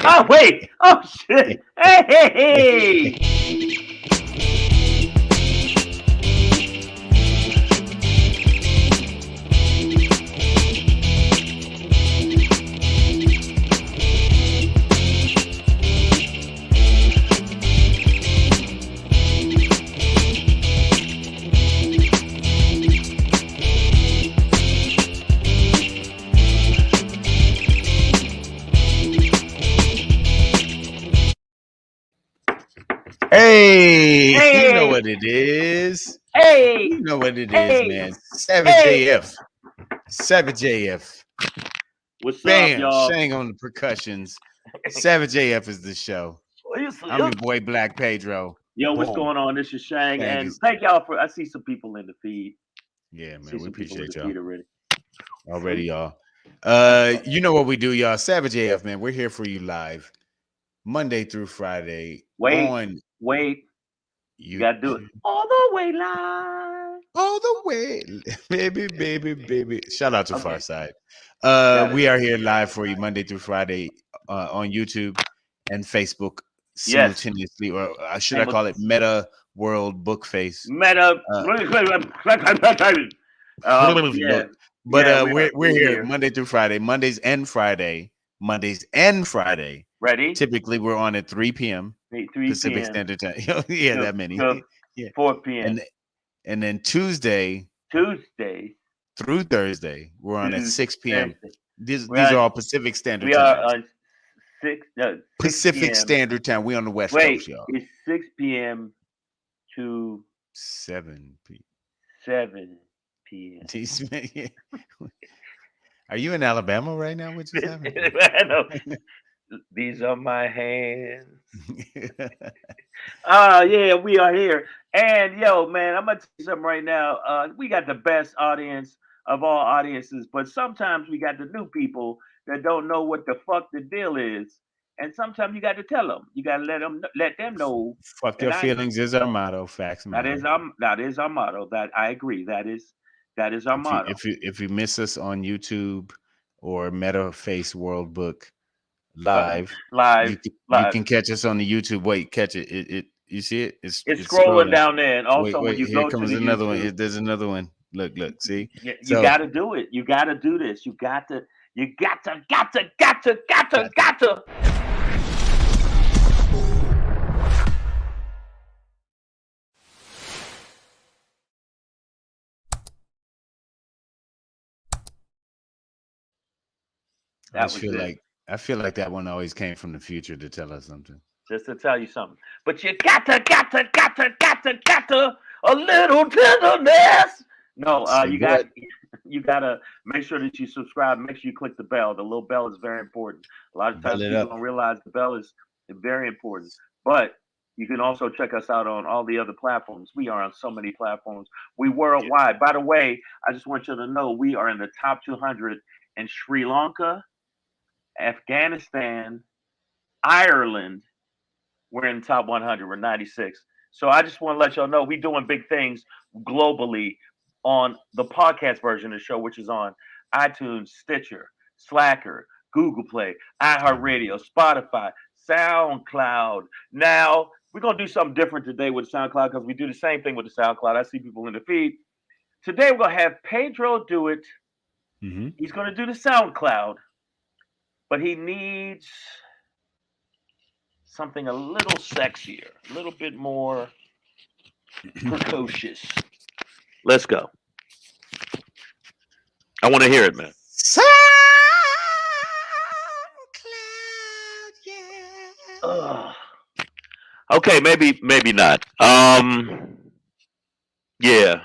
Oh wait! Oh shit! Hey! Hey, you know Hey! what it is. Hey! You know what it is, Hey! man. Savage Hey! AF. Savage AF. What's up, Bam. y'all? Shang on the percussions. Savage AF is the show. I'm your boy Black Pedro. Yo, what's Boom. going on? This is Shang, Shang and is thank y'all for. I see some people in the feed. yeah, See man. We some people in the appreciate y'all. feed already. Already, See, y'all. that's fun. You know what we do, y'all. Savage AF, man. We're here for you live. Monday through Friday Wait, on wait. You gotta do it YouTube. all the way live. All the way, baby. Shout out to Okay, Farside. got it. We are here live for you Monday through Friday on YouTube and Facebook Yes. simultaneously, or should I Same with call it Meta World Book Face? meta. Uh, Yeah, but yeah. We are. we're We're here here. Monday through Friday, Mondays and Friday. Ready? Typically, we're on at 3 p.m. 3 Pacific p.m. Standard Time. Yeah, to that many. to Yeah, 4 p.m. and then Tuesday Tuesday through Thursday, we're on at to 6 p.m. Thursday. These We these are are all Pacific Standard we are Times. on 6 Pacific p.m. Standard Time. We on the West Wait, Coast, y'all. it's 6 p.m. to 7 p. 7 p.m. Are you in Alabama right now? What just happened? I know. These are my hands. Yeah, we are here. And yo, man, I'm gonna tell you something right now. We got the best audience of all audiences, but sometimes we got the new people that don't know what the fuck the deal is. And sometimes you got to tell them. You got to let them know Fuck that your I feelings is our motto. Facts matter. that is our motto. That I agree. That is our If you motto. if you if you miss us on YouTube or Meta Face World Book live, Live, you live. can catch us on the YouTube. Wait, catch it. It you see it? It's It's scrolling scrolling. down there, and also when Wait. you Here go to comes the another one. YouTube, There's another one. Look. See. you So got to do it. You got to do this. You got to. I That just was feel it. like that one always came from the future to tell us something. Just to tell you something. But you got to a little tenderness. No, Say what? you gotta make sure that you subscribe. Make sure you click the bell. The little bell is very important. A lot of Bell times it people up. don't realize the bell is very important. But you can also check us out on all the other platforms. We are on so many platforms. We Yeah. worldwide. By the way, I just want you to know we are in the top 200 in Sri Lanka, Afghanistan, Ireland. We're in the top 100. We're 96. So I just want to let y'all know we're doing big things globally on the podcast version of the show, which is on iTunes, Stitcher, Slacker, Google Play, iHeartRadio, Spotify, SoundCloud. Now, we're going to do something different today with SoundCloud because we do the same thing with the SoundCloud. I see people in the feed. Today, we're going to have Pedro do it. Mm-hmm. He's going to do the SoundCloud, but he needs something a little sexier, a little bit more precocious. Let's go. I want to hear it, man. SoundCloud, yeah. Ugh. Okay, maybe not. Yeah,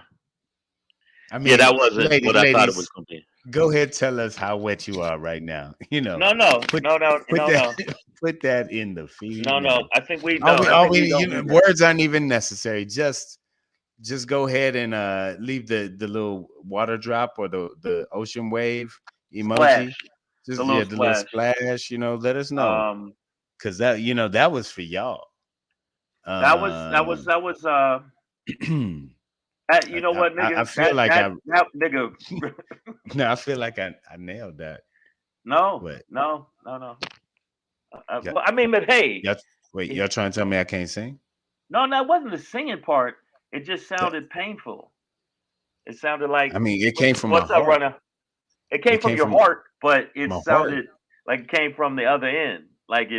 I yeah, mean, that wasn't what I thought it was ladies, gonna be. go ahead, tell us how wet you are right now. No, no, Put no, no, put no, that no, put that in the feed no, no. now. I think we no. I All think we we don't need that. words aren't even necessary. Just go ahead and leave the little water drop or the ocean wave emoji. Splash, the Just little the little splash. splash. Let us know Um, because that was for y'all. that was that was Um, that was. You know what, I nigga? feel like That nigga. no, I feel like I nailed that. No, But no, no, no. Yeah. I mean, but hey, Y'all, wait, y'all trying to tell me I can't sing? no, that wasn't the singing part. It just That, sounded painful. It sounded like I mean, it came from my what's up, heart. runner? It came It from came your from heart, but it my heart. sounded like it came from the other end. Like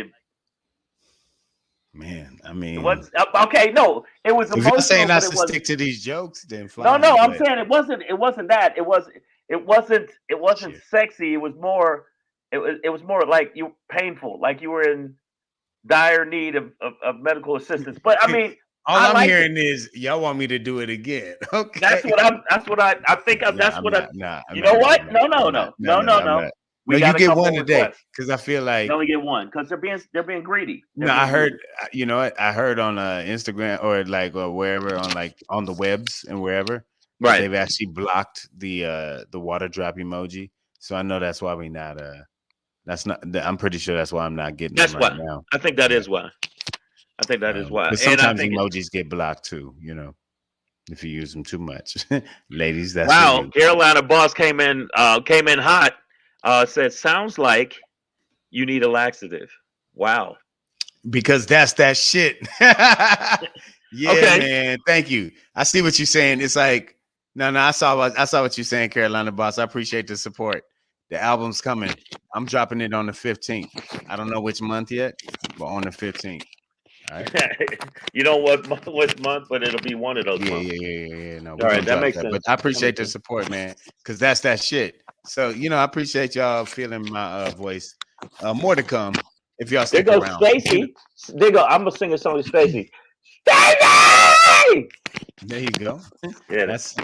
Man, I it mean, was okay. No, it was if y'all saying emotional, I but it should was stick to these jokes, then no, no. fine. I'm But saying it wasn't. It wasn't that. It wasn't shit, sexy. It was more. It was more like you painful, like you were in dire need of medical assistance. But I mean, all I I'm liked it. hearing is y'all want me to do it again. That's Okay. what I'm. That's what I think. Nah, That's I'm what I. not. Nah, I'm You know not. what? I'm not. No, no, I'm not. no, No, no, no, no. no, I'm no. not. We No, you got a get couple one of today requests. because I feel You like only get one because they're being greedy. They're no. I being heard. greedy. You know what? I heard on Instagram or like or wherever on like on the webs and wherever that Right. they've actually blocked the water drop emoji. So I know that's why we not. That's not. I'm pretty sure that's why I'm not getting them That's right why. now. I think that Yeah. is why. I think that is why. Because And I sometimes think emojis get blocked too. You know, if you use them too much, ladies, that's for wow, you. Carolina boss came in hot. Said sounds like you need a laxative. Wow. Because that's that shit. Yeah, Okay. man. Thank you. I see what you're saying. It's like, no, no, I saw what you're saying, Carolina Boss. I appreciate the support. The album's coming. I'm dropping it on the 15th. I don't know which month yet, but on the 15th. All right. You know what month, but it'll be one of those Yeah, months. yeah, yeah, yeah, yeah. No, All we're right, gonna that drop makes that. But sense. I That appreciate makes the sense. support, man. Cause that's that shit. So, I appreciate y'all feeling my voice. More to come if y'all There stick goes around. Stacy. There go. I'm gonna sing a song to Stacy. Stacy. There you go. Yeah, That's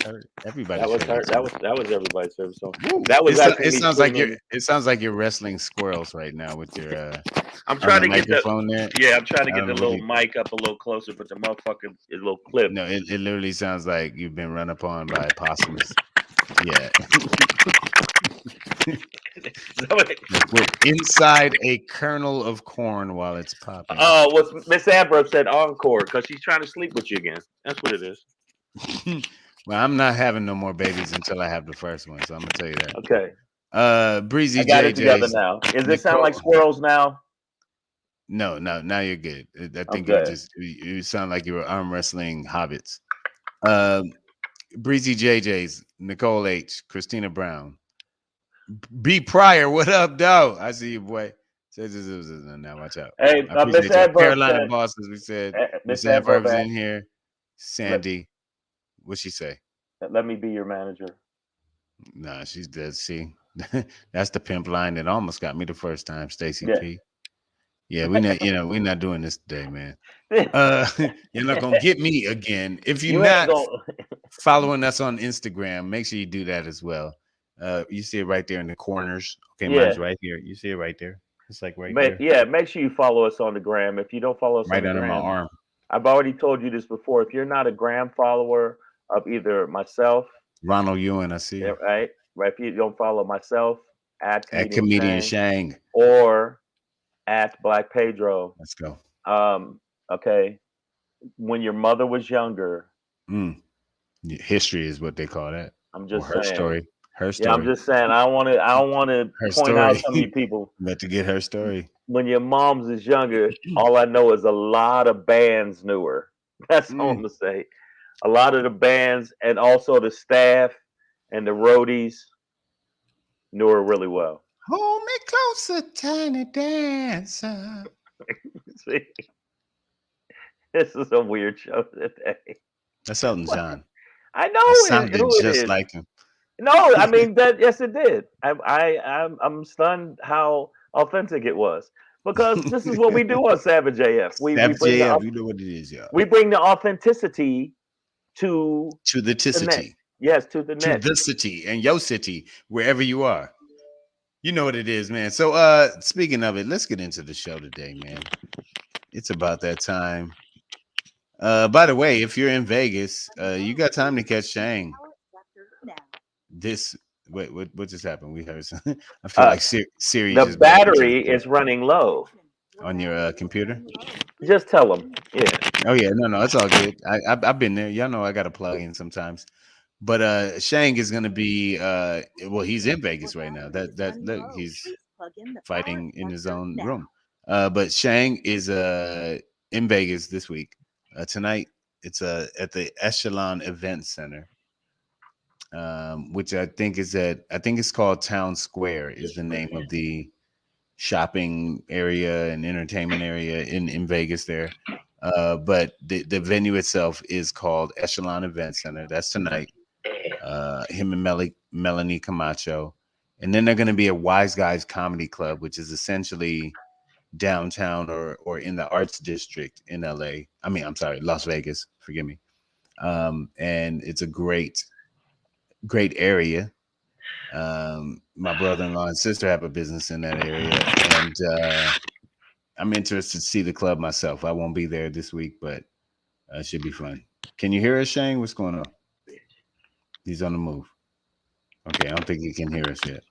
her that everybody's was her. favorite That song. was Woo. everybody's favorite song. That was actually It me sounds like screaming. you're wrestling squirrels right now with your I'm on trying the to get the microphone there. yeah. I'm trying to I get don't the know what little mic up a little closer, but the motherfucker is a little clipped. no, it literally sounds like you've been run upon by possums. Yeah. Like we're inside a kernel of corn while it's popping. What Miss Ambrose said encore because she's trying to sleep with you again. That's what it is. Well, I'm not having no more babies until I have the first one, so I'm gonna tell you that. Okay, Breezy I got it together JJ's now. Does it sound like Nicole. squirrels now? No, no, now you're good. I I'm think good. you sound like you were arm wrestling hobbits. Uh, Breezy JJ's Nicole H, Christina Brown, B Pryor. What up, dog? I see you, boy. Now watch out. Hey, I Miss appreciate y'all. Adverb Carolina said. boss, as we said. Miss Miss Adverb Adverb's asked, in here. let, Sandy, what'd she say? let me be your manager. Nah, she's dead. See, that's the pimp line that almost got me the first time. Stacy Yeah. P. Yeah, we're not doing this today, man. You're not gonna get me again. If you're You ain't not going. following us on Instagram, make sure you do that as well. You see it right there in the corners. Okay, Yeah. mine's right here. You see it right there. It's like right But there, yeah, make sure you follow us on the gram. If you don't follow us on right the under my gram, arm. I've already told you this before. If you're not a gram follower of either myself, Ronald Ewan, I see yeah, you. right, if you don't follow myself at At comedian comedian Shang Shang. or at Black Pedro, Let's go. um, okay, when your mother was younger, Mm. History is what they call that, I'm or just her saying. story. Her Yeah, I'm story. just saying. I want to Her point out story. some of you people. About to get her story. When your mom's is younger, all I know is a lot of bands knew her. That's all I'm Mm. gonna say. A lot of the bands and also the staff and the roadies knew her really well. Hold me closer, tiny dancer. See, this is a weird show today. That's Elton John. I That know sounded who it just is. like him. No, I mean that. Yes, it did. I'm stunned how authentic it was because this is what we do on Savage AF. We Savage bring the AF, you know what it is, y'all. we bring the authenticity to To the the net. ticity. Yes, to the To net. the city and your city, wherever you are. You know what it is, man. So speaking of it, let's get into the show today, man. It's about that time. By the way, if you're in Vegas, you got time to catch Shang. This what just happened? We heard some, I feel Uh, like Siri the just walked into the battery door is running low. on your computer. Just tell them. Yeah. Oh yeah, no, it's all good. I've been there. Y'all know I got to plug in sometimes. But Shang is gonna be well, he's in Vegas right now. That look, he's fighting in his own room. But Shang is in Vegas this week. Tonight, it's at the Echelon Event Center, which I think it's called Town Square is the name of the shopping area and entertainment area in Vegas there. But the venue itself is called Echelon Event Center. That's tonight. Him and Melanie Camacho. And then they're going to be at Wise Guys Comedy Club, which is essentially downtown or in the arts district in LA. I mean, I'm sorry, Las Vegas. Forgive me. And it's a great area. My brother-in-law and sister have a business in that area, and I'm interested to see the club myself. I won't be there this week, but it should be fun. Can you hear us, Shane? What's going on? He's on the move. Okay, I don't think he can hear us yet.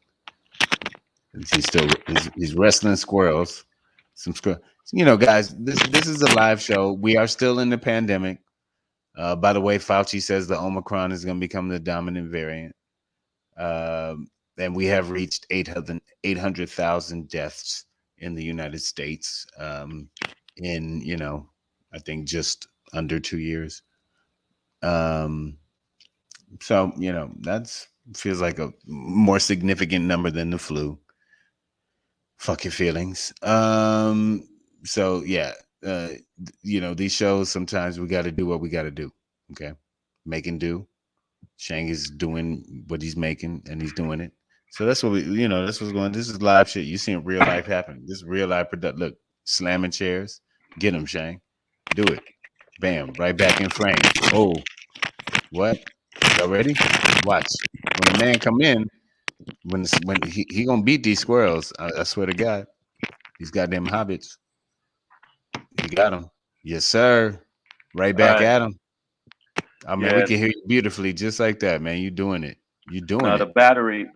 He's wrestling squirrels. Some squirrel. Guys, this is a live show. We are still in the pandemic. By the way, Fauci says the Omicron is going to become the dominant variant. And we have reached 800,000 deaths in the United States in, I think just under 2 years. So, that's feels like a more significant number than the flu. Fuck your feelings. So yeah, these shows, sometimes we got to do what we got to do. Okay. Make and do. Shang is doing what he's making and he's doing it. So that's what that's what's going on. This is live shit. You seeing real life happen. This is real life product. Look, slamming chairs. Get him, Shang. Do it. Bam. Right back in frame. Oh, what? Y'all ready? Watch. When the man come in, when he gonna beat these squirrels. I swear to God. These goddamn hobbits. He got him. Yes, sir. Right back at him. I mean, we can hear you beautifully, just like that, man. You doing it. You doing it. The battery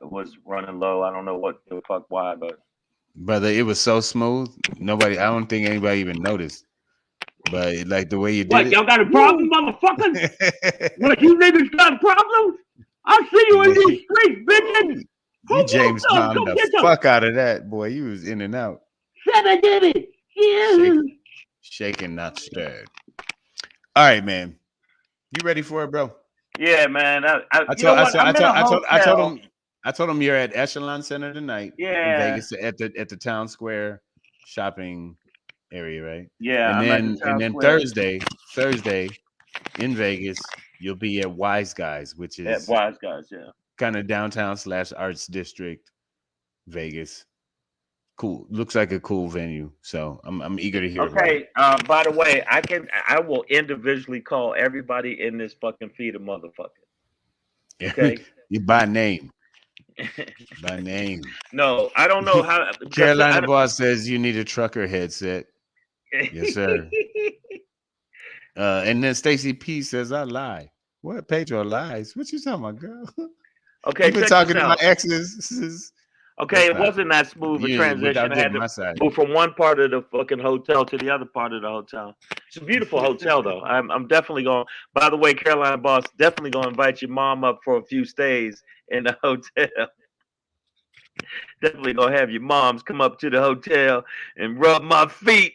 was running low. I don't know what the fuck why, but brother, it was so smooth. I don't think anybody even noticed. But like the way you did it. Y'all got a problem, motherfucker? What, you niggas got problems? I'll see you in these streets, bitches. You James Bond the fuck out of that, boy. You was in and out. Said I did it. Yeah. Shaking, not stirred. All right, man. You ready for it, bro? Yeah, man. I told him you're at Echelon Center tonight. Yeah. In Vegas at the Town Square shopping area, right? Yeah. And then Thursday in Vegas, you'll be at Wise Guys, which is at Wise Guys, yeah. Kind of downtown / arts district, Vegas. Cool. Looks like a cool venue. So I'm eager to hear. Okay. By the way, I will individually call everybody in this fucking feed a motherfucker. Okay. You by name. By name. No, I don't know how. Carolina Boss says you need a trucker headset. Yes, sir. And then Stacy P says I lie. What? Pedro lies. What you talking about, girl? Okay. You've been talking to my exes. Okay, it wasn't that smooth a transition. I had to move from one part of the fucking hotel to the other part of the hotel. It's a beautiful hotel, though. I'm definitely going. By the way, Carolina Boss, definitely going to invite your mom up for a few stays in the hotel. Definitely going to have your moms come up to the hotel and rub my feet.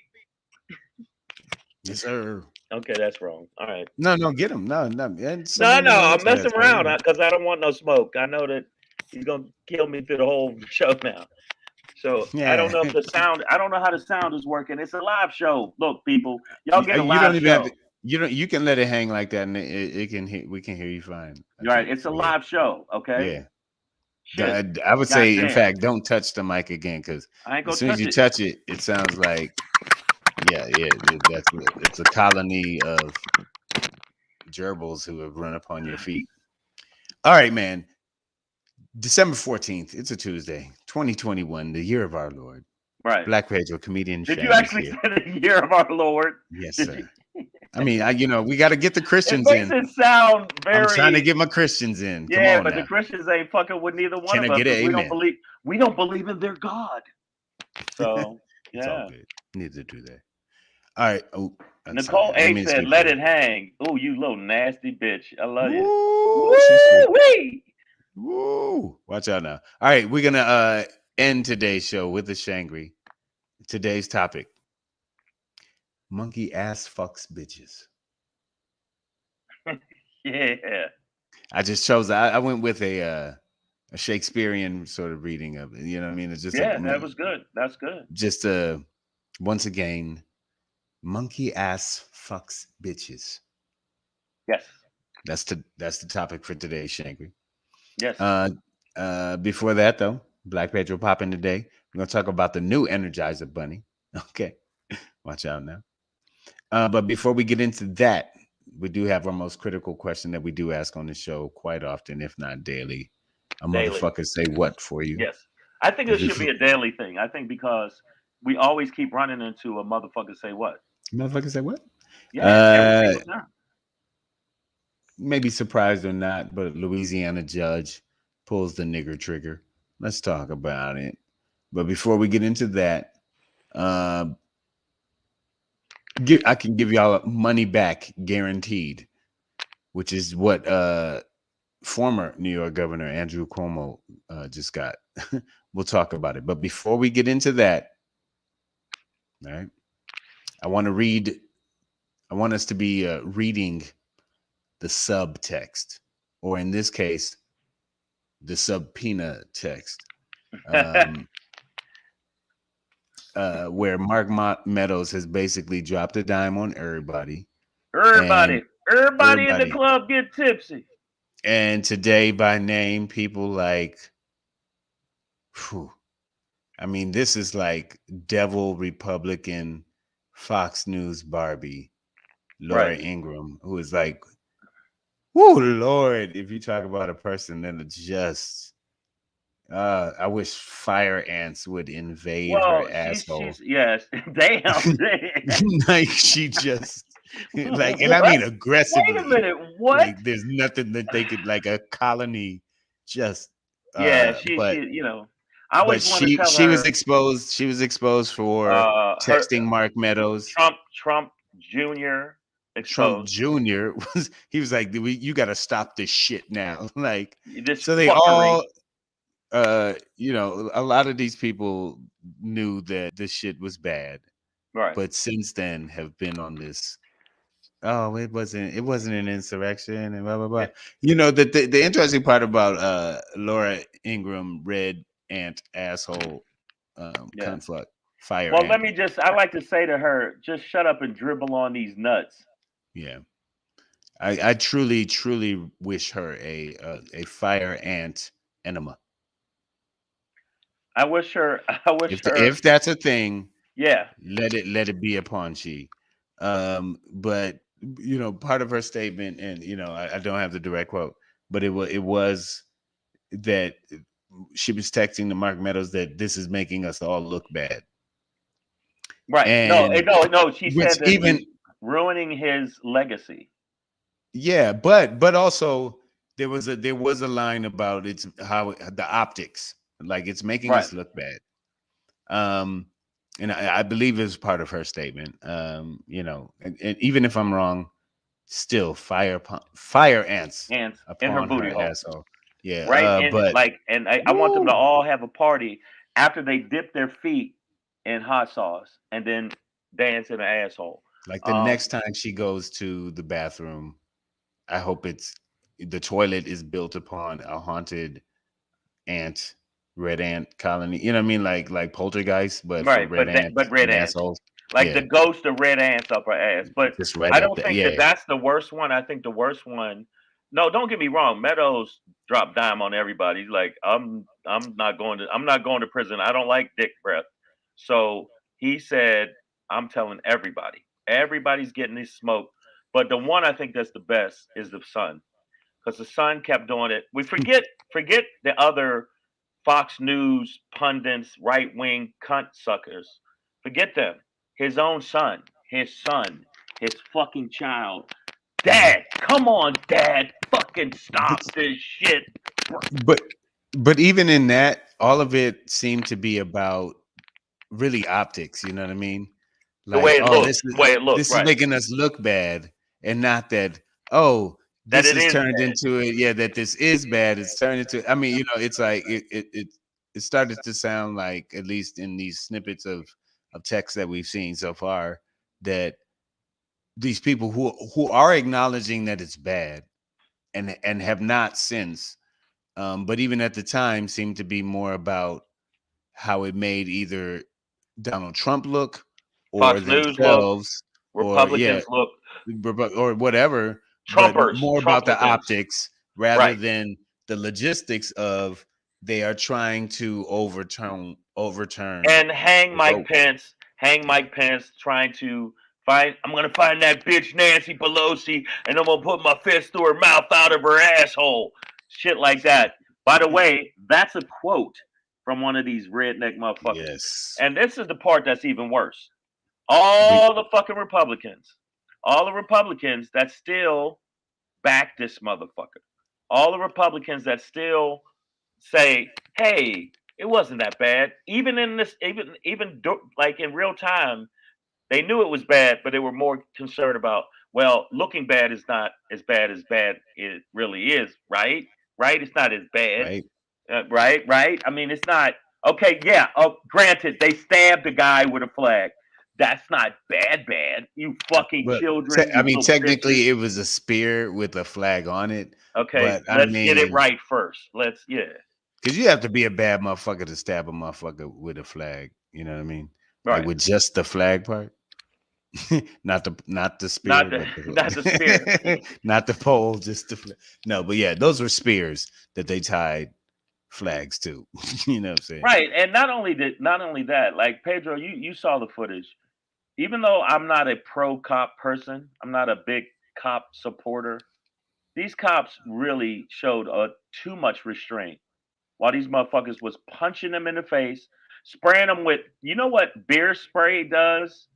Yes, sir. Okay, that's wrong. All right. No, get him. No. I'm messing around because I don't want no smoke. I know that he's gonna kill me through the whole show now. So yeah. I don't know if the sound. I don't know how the sound is working. It's a live show. Look, people, y'all get a live show. You can let it hang like that, and we can hear you fine. You're right. It's a live show. Okay. Yeah. I would say, in fact, don't touch the mic again because as soon as you touch it, it sounds like. Yeah, it's a colony of gerbils who have run upon your feet. All right, man. December 14th, it's a Tuesday, 2021, the year of our Lord. Right. Black Pedro, comedian. Did you actually say the year of our Lord? Yes, sir. I mean, we got to get the Christians in. It makes it sound very. I'm trying to get my Christians in. Yeah, but the Christians ain't fucking with neither one of us. We don't believe in their God. So yeah, it's all good. Neither do they. All right. Oh, Nicole A said, "Let it hang." Oh, you little nasty bitch! I love you. Woo-wee. Woo! Watch out now. All right, we're gonna end today's show with the SHANGRY. today's topic: monkey ass fucks bitches. Yeah. I just chose. I went with a Shakespearean sort of reading of it. You know what I mean? It's just Yeah, that was good. That's good. just once again, monkey ass fucks bitches. Yes. That's the topic for today, Shangri. Yes. Before that though, Black Pedro popping today. We're gonna talk about the new Energizer bunny. Okay, watch out now. But before we get into that, we do have our most critical question that we do ask on the show quite often, if not daily. A Daily. motherfucker say what for you? Yes. I think it should be a daily thing. I think because we always keep running into a motherfucker say what? Motherfucker say what? Yeah, every single time. Maybe surprised or not, but Louisiana judge pulls the nigger trigger. Let's talk about it. But before we get into that, I can give y'all money back guaranteed, which is what former New York Governor Andrew Cuomo just got. We'll talk about it. But before we get into that, all right, I want us to be reading the subtext, or in this case, the subpoena text, where Mark Meadows has basically dropped a dime on everybody. Everybody in the club get tipsy. And today, by name, people like, I mean, this is like devil Republican Fox News Barbie, Laura Ingraham, who is like, whoo, Lord, if you talk about a person that just, I wish fire ants would invade her asshole. Yes, damn. Like she just, like, and I mean aggressively. Wait a minute, what? Like, there's nothing that they could, like a colony, just. She, you know. I always want to tell she her was exposed. She was exposed for texting Mark Meadows. Trump Jr. exposed. Trump Jr. he was like, you got to stop this shit now. Like, this so they fuckery. all, you know, a lot of these people knew that this shit was bad, right? But since then have been on this. Oh, it wasn't an insurrection and blah blah blah. Yeah. You know, the interesting part about Laura Ingraham, red ant asshole, conflict, fire. Well, ant. let me I like to say to her, just shut up and dribble on these nuts. Yeah, I truly wish her a fire ant enema. I wish her. If that's a thing, yeah, let it be upon she. But you know, part of her statement, and you know, I don't have the direct quote, but it was that she was texting to Mark Meadows that this is making us all look bad. Right. And no. She said that even ruining his legacy. Yeah, but also there was a line about it's how the optics, like it's making us look bad. And I believe it's part of her statement. You know, and even if I'm wrong, still fire ants in upon her booty hole. Asshole. Yeah, right. But I want them to all have a party after they dip their feet in hot sauce and then dance in the asshole. Like the next time she goes to the bathroom, I hope the toilet is built upon a haunted red ant colony. You know what I mean? Like Poltergeist, but for red ants, but red ants. Assholes. Like the ghost of red ants up her ass. But I don't think that's the worst one. I think the worst one. No, don't get me wrong. Meadows dropped dime on everybody. He's like, I'm not going to prison. I don't like dick breath. So he said, I'm telling everybody. Everybody's getting this smoke. But the one I think that's the best is the Sun. Because the Sun kept doing it. We forget the other Fox News pundits, right wing cunt suckers. Forget them. His own son, his fucking child. Dad, come on, Dad, fucking stop this shit. But even in that, all of it seemed to be about really optics. You know what I mean? Like, the way it looks. This is making us look bad, and not that. Oh, this is turned into it. Yeah, that this is bad. It's turned into. I mean, you know, it's like it started to sound like, at least in these snippets of of text that we've seen so far, that these people who are acknowledging that it's bad and have not since, but even at the time seemed to be more about how it made either Donald Trump look or Fox News look, themselves, or yeah, Republicans look, or whatever, but Trumpers, more about the Trumplicans. optics rather Right. than the logistics of they are trying to overturn And the vote. Hang Mike Pence, trying to I'm gonna find that bitch Nancy Pelosi, and I'm gonna put my fist through her mouth out of her asshole. Shit like that. By the way, that's a quote from one of these redneck motherfuckers. Yes. And this is the part that's even worse. We, All the fucking Republicans, that still back this motherfucker. All the Republicans that still say, "Hey, it wasn't that bad." Even in this, like in real time, they knew it was bad, but they were more concerned about, well, looking bad is not as bad it really is, right? Right? It's not as bad, right. right? Right? I mean, it's not okay. Yeah. Oh, granted, they stabbed a guy with a flag. That's not bad. You fucking But children, I you mean, little bitches. technically, it was a spear with a flag on it. Okay, But I let's get it mean, right first. Yeah, because you have to be a bad motherfucker to stab a motherfucker with a flag. You know what I mean? Like right. with just the flag part, not the Not spear, the but not the spear. not the pole, just the no. But yeah, those were spears that they tied flags to. You know what I'm saying? Right, and not only that, like Pedro, you saw the footage. Even though I'm not a pro cop person, I'm not a big cop supporter. These cops really showed too much restraint while these motherfuckers was punching them in the face, spraying them with, you know what beer spray does?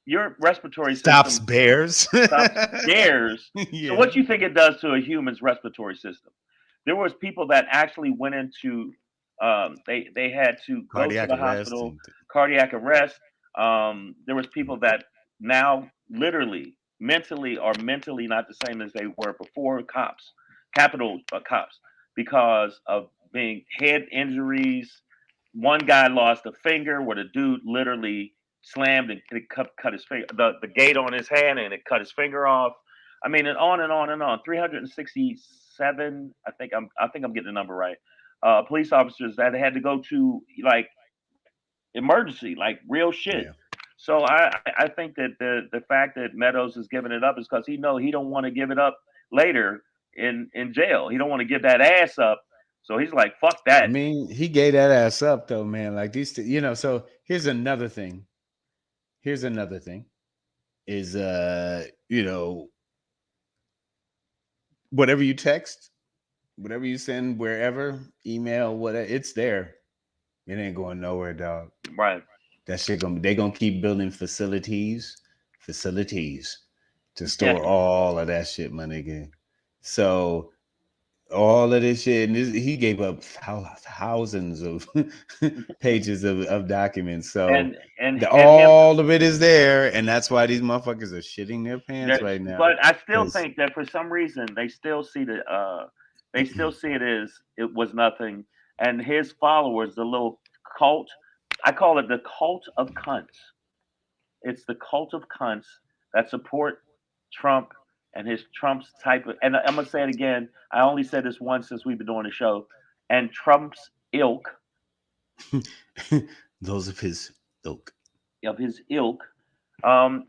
Your respiratory Stops system bears. stops scares. So Yeah. what you think it does to a human's respiratory system? There was people that actually went into they had to go to Cardiac the arrest hospital, and cardiac arrest. There was people that now literally mentally are mentally not the same as they were before, cops, capital cops, because of being head injuries. One guy lost a finger where the dude literally slammed and it cut his finger, the gate on his hand, and it cut his finger off. I mean, and on and on and on. 367, I think I'm getting the number right. Police officers that had to go to like emergency, like real shit. yeah. So I think that the fact that Meadows is giving it up is because he don't want to give it up later in jail. He don't want to give that ass up. So he's like, fuck I that. mean, he gave that ass up though, man. Like these, so here's another thing. Is whatever you text, whatever you send, wherever, email, whatever, it's there. It ain't going nowhere, dog. Right. That shit they gonna keep building facilities to Yeah. store all of that shit, my nigga. So all of this shit, and he gave up thousands of pages of documents. So And him. all of it is there, and that's why these motherfuckers are shitting their pants right now. But I still Because think that for some reason they still see it as it was nothing. And his followers, the little cult, I call it the cult of cunts. It's the cult of cunts that support Trump and his Trump's type of. And I'm gonna say it again. I only said this once since we've been doing the show. And Trump's ilk those of his ilk.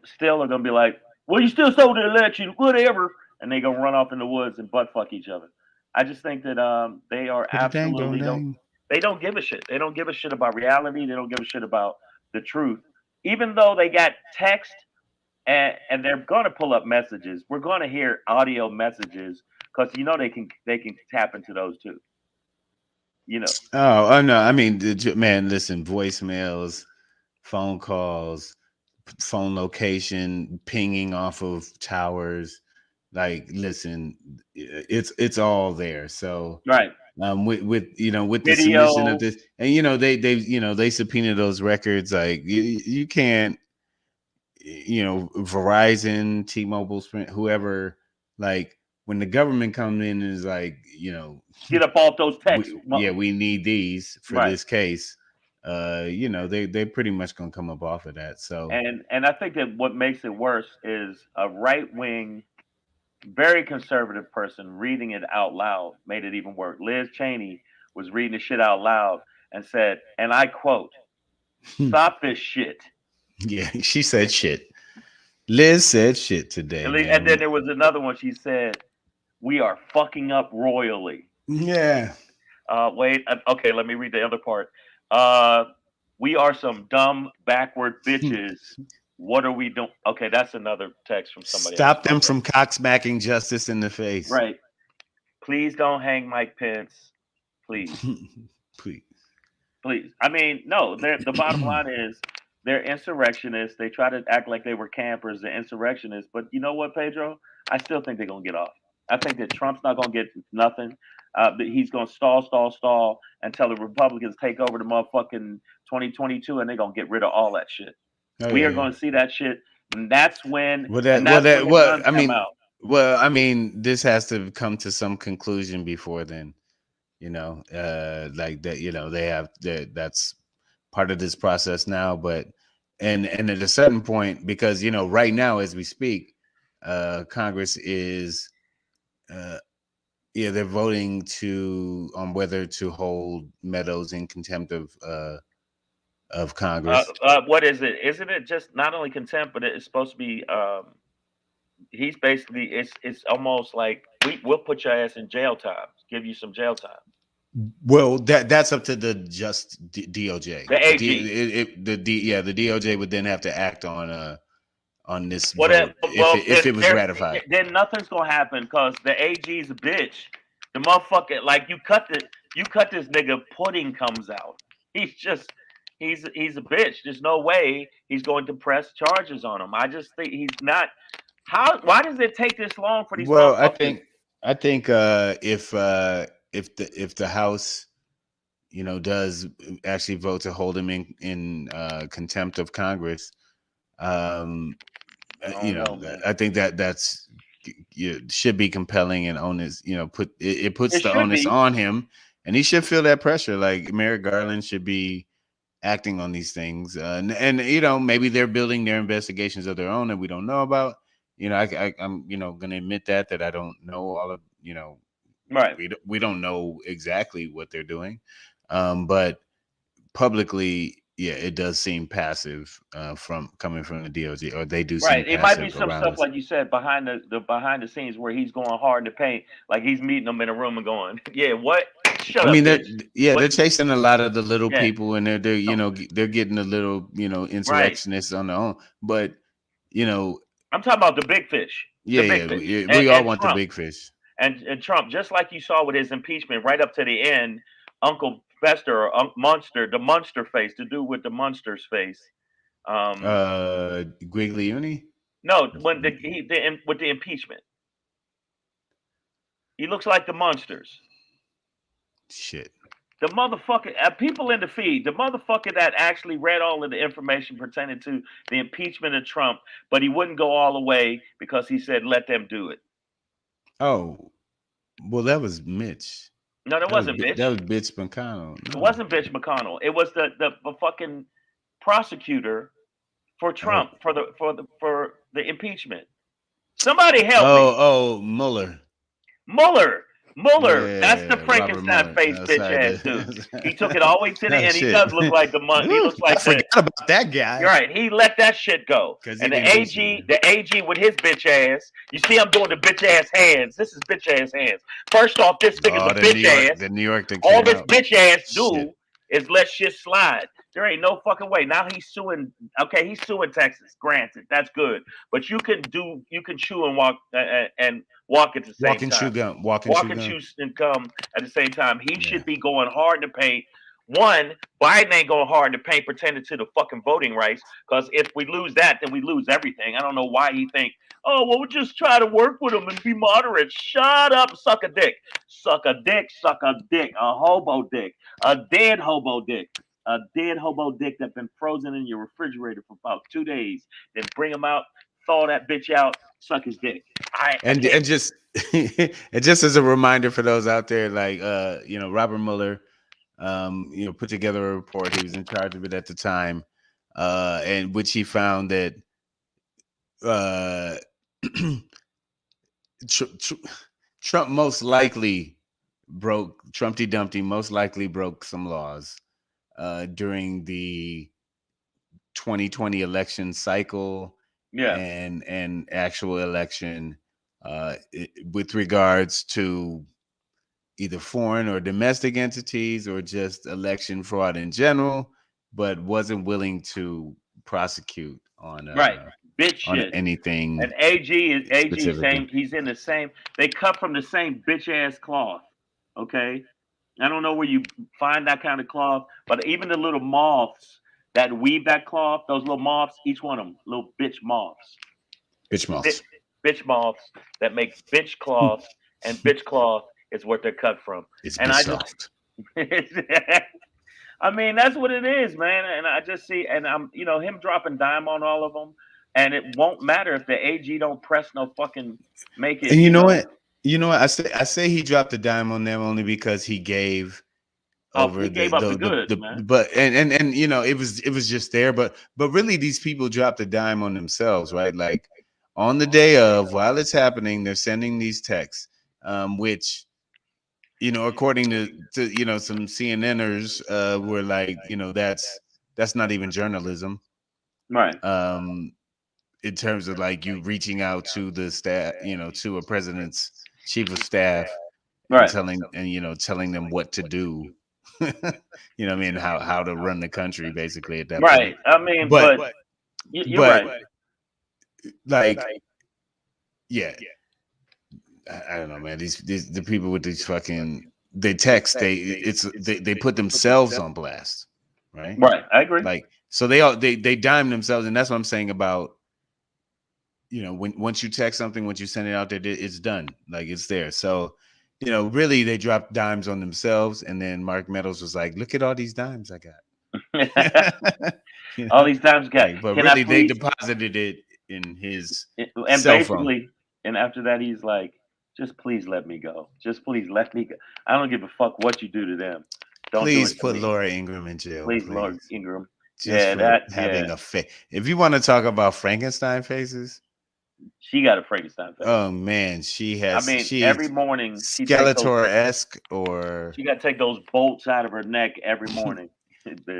still are gonna be like, well, you still stole the election, whatever, and they gonna run off in the woods and butt fuck each other. I just think that they are Dang, absolutely don't. dang. They don't give a shit. They don't give a shit about reality. They don't give a shit about the truth. Even though they got text and they're gonna pull up messages, we're gonna hear audio messages because they can tap into those too. You know, Oh no! I mean, man, listen, voicemails, phone calls, phone location, pinging off of towers. Like, listen, it's all there. So, right? with the submission of Video, this, and they subpoena those records. Like, you can't, Verizon, T-Mobile, Sprint, whoever, like when the government comes in and is like, get up off those texts. we need these for Right. this case. they're pretty much gonna come up off of that. So And I think that what makes it worse is a right wing, very conservative person reading it out loud made it even worse. Liz Cheney was reading the shit out loud and said, and I quote, "Stop this shit." yeah, she said shit. Liz said shit today, And then man. there was another one. She said, "We are fucking up royally." Yeah. Wait. Okay, let me read the other part. Uh, we are some dumb, backward bitches. What are we doing? Okay, that's another text from somebody else. Stop them from cocksmacking justice in the face. Right. Please don't hang Mike Pence. Please. Please. Please. I mean, no, the bottom line is they're insurrectionists. They try to act like they were campers, they're insurrectionists. But you know what, Pedro? I still think they're going to get off. I think that Trump's not going to get nothing. He's going to stall until the Republicans take over the motherfucking 2022 and they're going to get rid of all that shit. We are going to see that shit. And that's when, come out. Well, I mean, this has to come to some conclusion before then. Like that, they have that's part of this process now, but and at a certain point, because right now as we speak, Congress is they're voting on whether to hold Meadows in contempt of Congress. What is it? Isn't it just not only contempt, but it's supposed to be he's basically it's almost like we'll put your ass in jail time, give you some jail time. Well, that's up to the DOJ. The AG. The DOJ would then have to act on this vote if it was ratified. Then nothing's gonna happen because the AG's a bitch. The motherfucker, like you cut this nigga, pudding comes out. He's a bitch. There's no way he's going to press charges on him. I just think he's not. Why does it take this long for these? Well, I think if the House, does actually vote to hold him in contempt of Congress, I think that's should be compelling and onus. Puts the onus on him, and he should feel that pressure. Like Merrick Garland should be acting on these things, and maybe they're building their investigations of their own that we don't know about. I'm going to admit that I don't know all of right. We don't know exactly what they're doing, but publicly, it does seem passive coming from the DOJ, or they do. Right, it might be some stuff like you said behind the scenes where he's going hard to paint, like he's meeting them in a room and going, "Yeah, what? Shut up." They're chasing a lot of the little people, and they're getting a little insurrectionists on their own, but I'm talking about the big fish. We all want Trump. The big fish. And Trump, just like you saw with his impeachment, right up to the end, Uncle Fester or Munster, the Munster face, to do with the Munster's face. Guglielmi? No, when with the impeachment, he looks like the Munsters. Shit. The motherfucker, people in the feed, the motherfucker that actually read all of the information pertaining to the impeachment of Trump, but he wouldn't go all the way because he said, let them do it. Oh, well, that was Mitch. No, that wasn't Mitch. That was Bitch McConnell. No. It wasn't Bitch McConnell. It was the fucking prosecutor for Trump for the impeachment. Somebody help me. Oh, Mueller. Mueller, that's the Frankenstein face bitch ass dude. He took it all the way to the end. He does look like the money. He looks like I forgot about that guy. You're right. He let that shit go. And the AG with his bitch ass. You see, I'm doing the bitch ass hands. This is bitch ass hands. First off, this nigga's a bitch ass. The New York. All this bitch ass do is let shit slide. There ain't no fucking way. Now he's suing. Okay, he's suing Texas. Granted, that's good. But you can chew and walk at the same time. Walk and chew and come at the same time. He should be going hard in the paint. One, Biden ain't going hard in the paint pertaining to the fucking voting rights. Because if we lose that, then we lose everything. I don't know why he think, oh, well, we'll just try to work with him and be moderate. Shut up, suck a dick. Suck a dick, suck a dick. A hobo dick. A dead hobo dick. A dead hobo dick that's been frozen in your refrigerator for about 2 days. Then bring him out, thaw that bitch out, suck his dick. And just and just as a reminder for those out there, like Robert Mueller, put together a report. He was in charge of it at the time, and which he found that uh, Trump most likely Trumpty Dumpty most likely broke some laws during the 2020 election cycle Yeah. and actual election with regards to either foreign or domestic entities or just election fraud in general, but wasn't willing to prosecute on Right. Bitch shit. anything. And AG specifically. same. He's in the same. They cut from the same bitch ass cloth. Okay. I don't know where you find that kind of cloth, but even the little moths that weave that cloth, those little moths, each one of them, little bitch moths. Bitch moths. Bitch moths that make bitch cloth, and bitch cloth is what they're cut from. It's and bitch soft. I mean, that's what it is, man. And I just see, and I'm, him dropping dime on all of them, and it won't matter if the AG don't press no fucking make it. And you know what? I say he dropped a dime on them only because he gave over he gave up the goods, man. But and it was just there, but really these people dropped a dime on themselves, right? Like on the day of, while it's happening, they're sending these texts, which according to some CNNers were like, that's not even journalism, right? In terms of like you reaching out to the staff, to a president's chief of staff, right, telling them what to do. I mean, how to run the country, basically, at that right. point. I mean, but you're right. Like, yeah, I don't know, man. These the people with these fucking they put themselves on blast, right? Right, I agree. Like, so they dime themselves, and that's what I'm saying about once you text something, once you send it out there, it's done. Like, it's there. So really they dropped dimes on themselves, and then Mark Meadows was like, "Look at all these dimes I got." All these dimes got. Like, but really, they deposited it in his and cell basically, phone. And after that, he's like, "Just please let me go. Just please let me go. I don't give a fuck what you do to them. Don't please do it put me. Laura Ingraham in jail. Please, Laura Ingraham. Just for having a face. If you want to talk about Frankenstein faces, she got a Frankenstein face. Oh man, she has. I mean, every morning Skeletor-esque, or she got to take those bolts out of her neck every morning.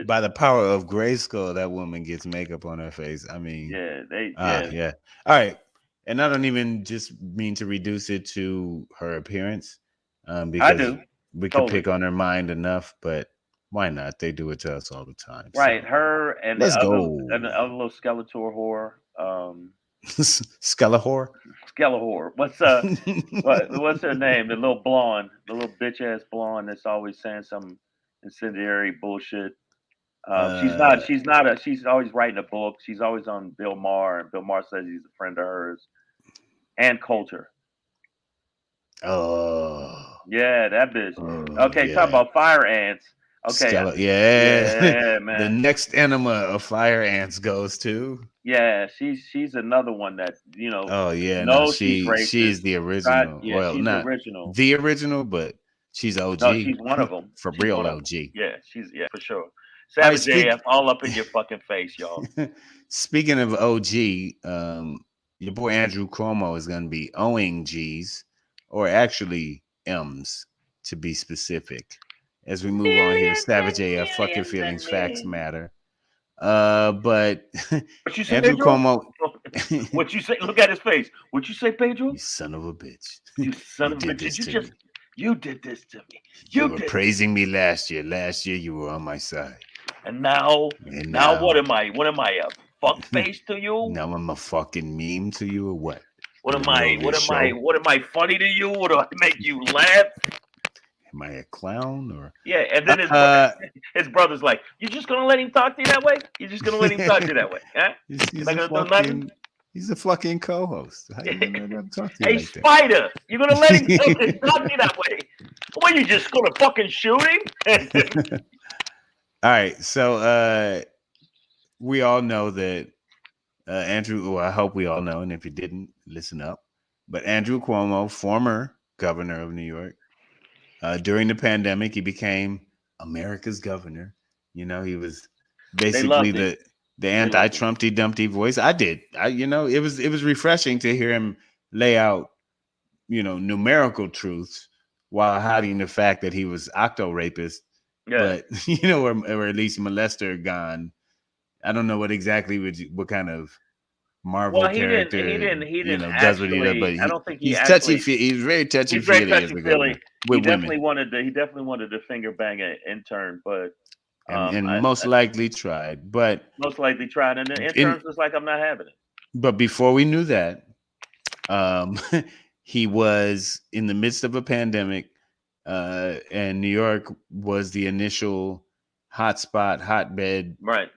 By the power of Grayskull, that woman gets makeup on her face. I mean, yeah. All right, and I don't even just mean to reduce it to her appearance, because I do. We could pick on her mind enough, but why not? They do it to us all the time. Right, so. her and Let's the go. other little Skeletor whore. Skellahor. What's her name? The little blonde, the little bitch ass blonde that's always saying some incendiary bullshit. She's always writing a book. She's always on Bill Maher, and Bill Maher says he's a friend of hers. Ann Coulter. Oh. Yeah, that bitch. Okay, talk about fire ants. Okay. Yeah, man. The next enema of fire ants goes to. Yeah, she's another one that Oh yeah, she's the original. She's not original. The original, but she's OG. No, she's one of them. For real OG. Yeah, for sure. Savage AF all up in your fucking face, y'all. Speaking of OG, your boy Andrew Cuomo is going to be owing G's, or actually M's to be specific. As we move on here, Savage AF, fuck your feelings, facts matter. But what you say, Andrew Pedro? Cuomo. What you say? Look at his face. What you say, Pedro? You son of a bitch. You son of a bitch. You did this to me. You were praising me last year. Last year you were on my side. And now what am I? What am I, a fuck face to you? Now I'm a fucking meme to you, or what? What am I funny to you? Or do I make you laugh? Am I a clown, or? Yeah, and then his brother's like, "You just gonna let him talk to you that way? You just gonna let him talk to you that way? Huh? He's not gonna do nothing? He's a fucking co-host. How you gonna let him talk to you hey, like Spider, that? You're gonna let him talk to you that way? What, you just gonna fucking shoot him? All right, so we all know that Andrew. Well, I hope we all know, and if you didn't, listen up. But Andrew Cuomo, former governor of New York. During the pandemic, he became America's governor. You know, he was They basically loved him. the They loved him. anti-Trumpty Dumpty voice. I did. It was refreshing to hear him lay out, numerical truths while hiding the fact that he was octo rapist, Yeah. but or at least molester gone. I don't know what kind of Marvel Well, he didn't. character, He didn't does what he does, but actually. I don't think he he's actually. he's very touchy He's very feely as touchy a feely. governor He with definitely women, wanted to finger bang an intern, but and I most likely tried. But most likely tried, and the interns was like, "I'm not having it." But before we knew that, um, he was in the midst of a pandemic, and New York was the initial hotbed, Right.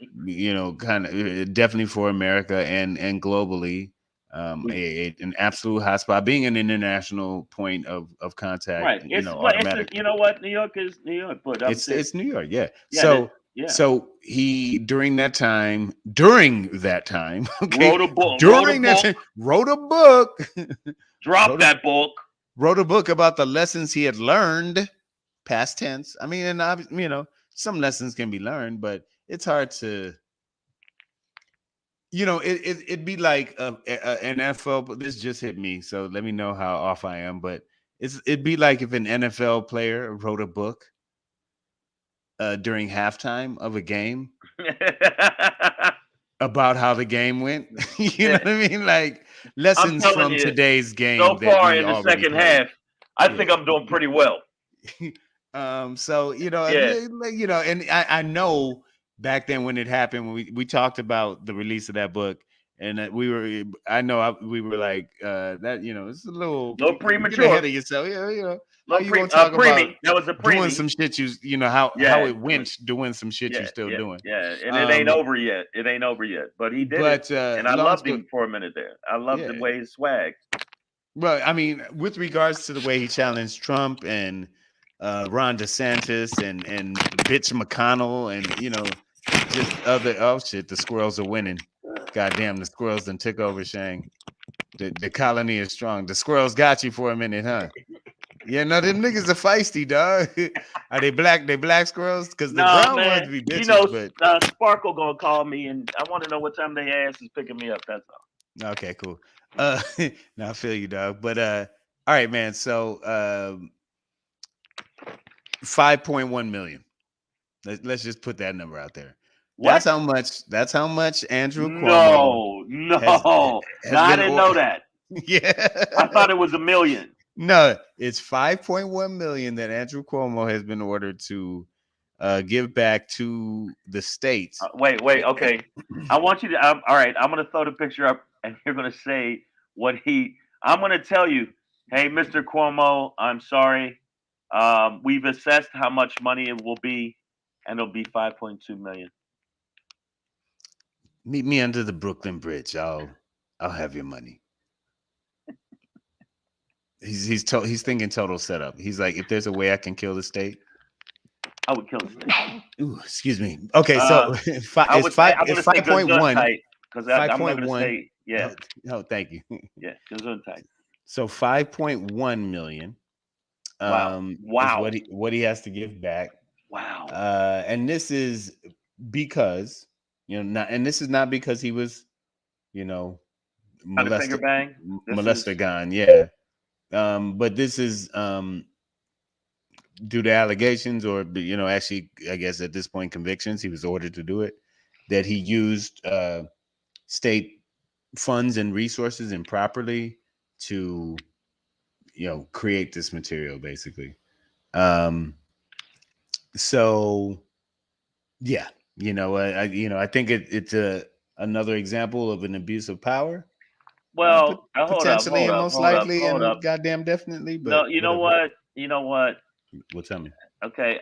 kind of definitely for America and globally, an absolute hotspot, being an international point of contact. Right. It's automatically. you know what? New York is New York, but It's New York, yeah. Yeah, So he during that time, okay, wrote a book. wrote a book. Drop that book. Wrote a book about the lessons he had learned, past tense. I mean, and some lessons can be learned, but it's hard to, it'd be like an NFL. But this just hit me, so let me know how off I am. But it'd be like if an NFL player wrote a book during halftime of a game about how the game went. You know what I mean? Like lessons from today's game. So far in the second half, I think I'm doing pretty well. So and I know back then when it happened, when we talked about the release of that book, and we were like that, it's a little premature. Ahead of yourself, How you gonna talk about that was a doing some shit how it went, doing some shit you're still doing. Yeah, and it ain't over yet. It ain't over yet. But he did it, and I loved him for a minute there. I loved the way he swagged. Well, I mean, with regards to the way he challenged Trump and Ron DeSantis and bitch McConnell and just other the squirrels are winning. Goddamn, the squirrels done took over, Shang. The colony is strong. The squirrels got you for a minute, huh? Yeah, no, them niggas are feisty, dog. Are they black? They black squirrels? Because the brown ones be bitches. But Sparkle gonna call me, and I want to know what time they ass is picking me up. That's all. Okay, cool. Now I feel you, dog. But all right, man. So 5.1 million. Let's just put that number out there. What? That's how much Andrew Cuomo. No. I didn't know that. Yeah. I thought it was $1 million. No, it's 5.1 million that Andrew Cuomo has been ordered to give back to the states. Wait, okay. I want you to. All right, I'm gonna throw the picture up, and you're gonna say what I'm gonna tell you. Hey, Mr. Cuomo, I'm sorry. We've assessed how much money it will be, and it'll be 5.2 million. Meet me under the Brooklyn Bridge. I'll have your money. He's thinking total setup. He's like, if there's a way I can kill the state, I would kill the state. Ooh, excuse me. Okay, so it's 5.1 because I'm going to say yeah. No, thank you. Yeah, Gesundheit. So 5.1 million. Wow. Is what he has to give back. Wow. And this is because this is not because he was, molester gone. Yeah. But this is due to allegations or actually I guess at this point convictions. He was ordered to do it, that he used state funds and resources improperly to create this material basically. So yeah, I think it's another example of an abuse of power. Well, potentially and most likely and goddamn definitely. But no, you know what? Well, tell me. Okay,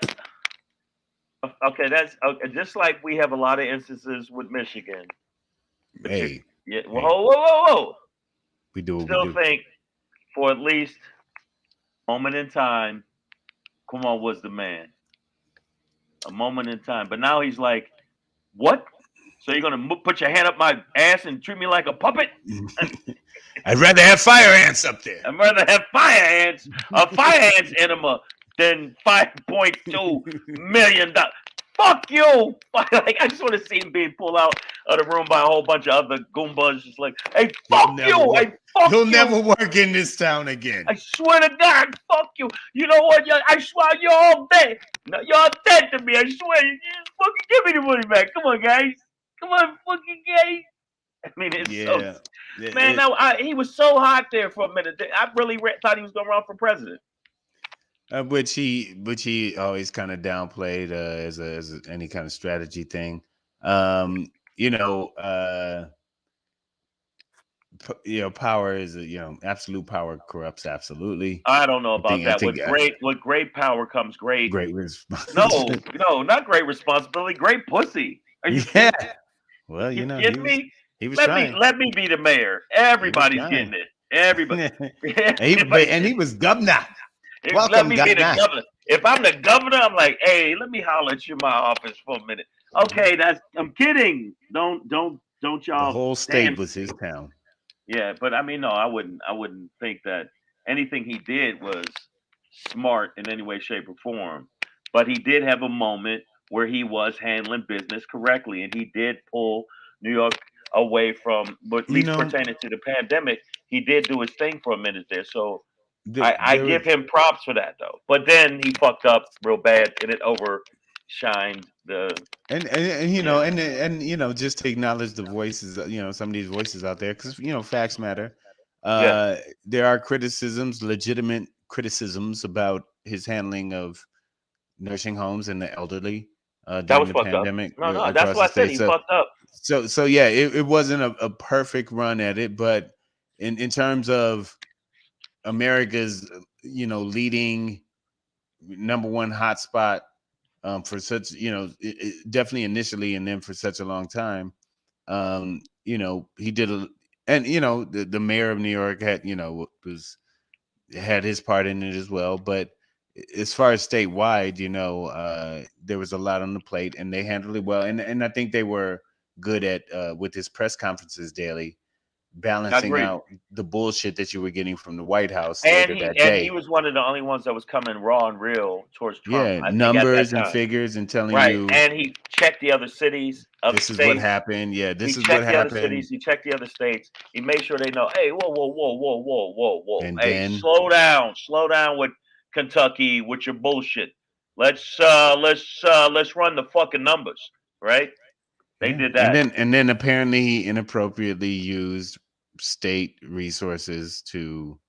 that's okay. Just like we have a lot of instances with Michigan. Hey. Yeah. Whoa. We do. Still think for at least a moment in time, Cuomo was the man. A moment in time, but now he's like, what? So you're gonna put your hand up my ass and treat me like a puppet? I'd rather have fire ants up there. I'd rather have fire ants, a fire ants enema, than $5.2 million. Fuck you! Like I just want to see him being pulled out of the room by a whole bunch of other goombas, just like, hey, fuck you! Hey, fuck He'll you! never work in this town again. I swear to God, fuck you! You know what? I swear you're all dead. No, you're all dead to me. I swear. You just fucking give me the money back. Come on, guys. Come on, fucking guys. I mean, it's Yeah. so. Man, he was so hot there for a minute. I really thought he was gonna run for president. Which he always kind of downplayed as any kind of strategy thing. Power is absolute power corrupts absolutely. I don't know about that. With great power comes great responsibility. No, not great responsibility. Great pussy. Are you kidding? Well, kidding me? He was trying. Let me be the mayor. Everybody's getting it. Everybody. And he was governor. Welcome, let me be the governor. If I'm the governor, I'm like, hey, let me holler at you in my office for a minute. Okay, I'm kidding. Don't y'all. The whole state was his town. Yeah, but I mean, no, I wouldn't think that anything he did was smart in any way, shape, or form. But he did have a moment where he was handling business correctly, and he did pull New York away from, at least pertaining to the pandemic. He did do his thing for a minute there, so I give him props for that, though. But then he fucked up real bad, and it overshined the. And just to acknowledge the voices, some of these voices out there, because facts matter. There are legitimate criticisms about his handling of nursing homes and the elderly during the pandemic. No, that's what I said. He fucked up. So yeah, it wasn't a perfect run at it, but in terms of America's leading number one hotspot for such definitely initially, and then for such a long time, he did the mayor of New York had had his part in it as well, but as far as statewide, there was a lot on the plate, and they handled it well, and I think they were good at with his press conferences daily, balancing out the bullshit that you were getting from the White House later that day. And he was one of the only ones that was coming raw and real towards Trump. Yeah, numbers and figures and telling you. And he checked the other cities. This is what happened. Yeah, this is what happened. He checked the other cities. He checked the other states. He made sure they know. Hey, whoa. And hey, slow down with Kentucky with your bullshit. Let's run the fucking numbers, right? They did that. And then apparently he inappropriately used state resources to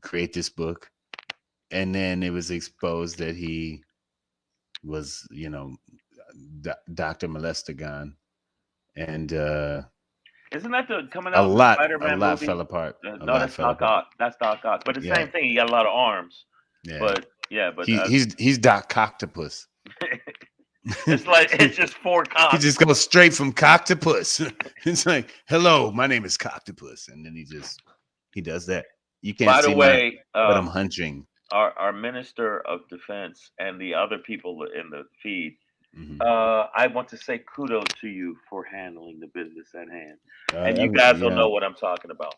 create this book. And then it was exposed that he was, Dr. Molestagon. And isn't that the coming out a lot movie? Fell apart. No, that's Doc Ock. That's Doc Ock. But the same thing, he got a lot of arms. Yeah. But he's Doc Coctopus. It's just four cocks. He just goes straight from Coctopus. It's like, hello, my name is Coctopus, and then he does that. You can't By the way, but I'm hunching. Our Minister of Defense and the other people in the feed. I want to say kudos to you for handling the business at hand. And you guys will know what I'm talking about.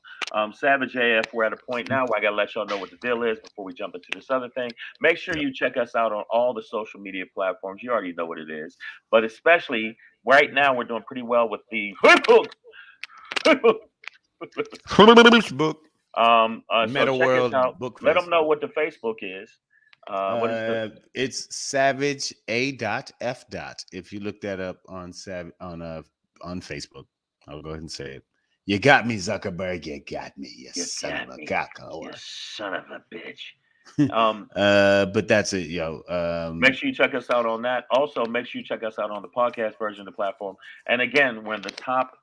Savage AF, we're at a point now where I got to let y'all know what the deal is before we jump into this other thing. Make sure you check us out on all the social media platforms. You already know what it is. But especially right now, we're doing pretty well with the book. Meta World book. Let them know what the Facebook is. What is it's Savage A.F. If you look that up on Facebook, I'll go ahead and say it. You got me, Zuckerberg. You got me. You son of a cock. You son of a bitch. But that's it, yo. Make sure you check us out on that. Also, make sure you check us out on the podcast version of the platform. And again, we're in the top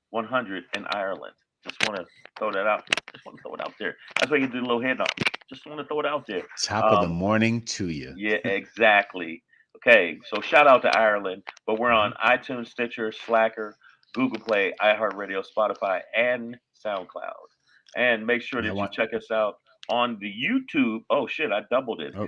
100 in Ireland. Just want to throw that out. Just want to throw it out there. That's why you do a little head up. Just want to throw it out there. Top of the morning to you. Yeah, exactly. Okay, so shout out to Ireland. But we're on iTunes, Stitcher, Slacker, Google Play, iHeartRadio, Spotify, and SoundCloud. And make sure that you check us out on the YouTube. Oh shit, I doubled it. I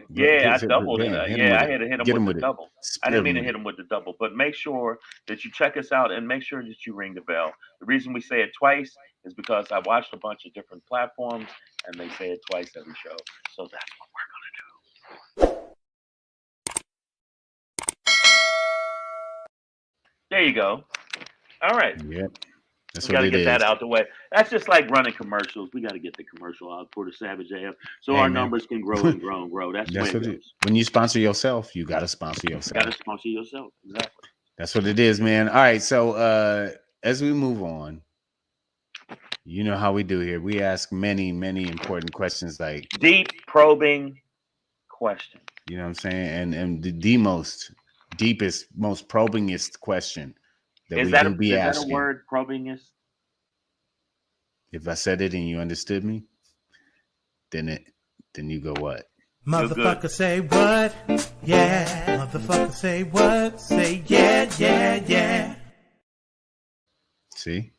doubled it. I had to hit him with the double. I didn't mean to hit him with the double, but make sure that you check us out and make sure that you ring the bell. The reason we say it twice is because I watched a bunch of different platforms and they say it twice every show. So that's what we're gonna do. There you go. All right. Yep. That's We what got to it get that is. out the way. That's just like running commercials. We got to get the commercial out for the Savage AF so Hey our man. numbers can grow and grow and grow. That's the way That's it what it, goes. when you sponsor yourself, you gotta sponsor You got to yourself. sponsor yourself. Exactly. That's what it is, man. All right. So as we move on, you know how we do here. We ask many, many important questions like, Deep probing question. you know what I'm saying? And the most deepest, most probingest question that we do be Is that a asking. word? Probing is. If I said it and you understood me, then you go what? You're good. Motherfucker say what? Yeah. Motherfucker say what? Say yeah, yeah, yeah. See?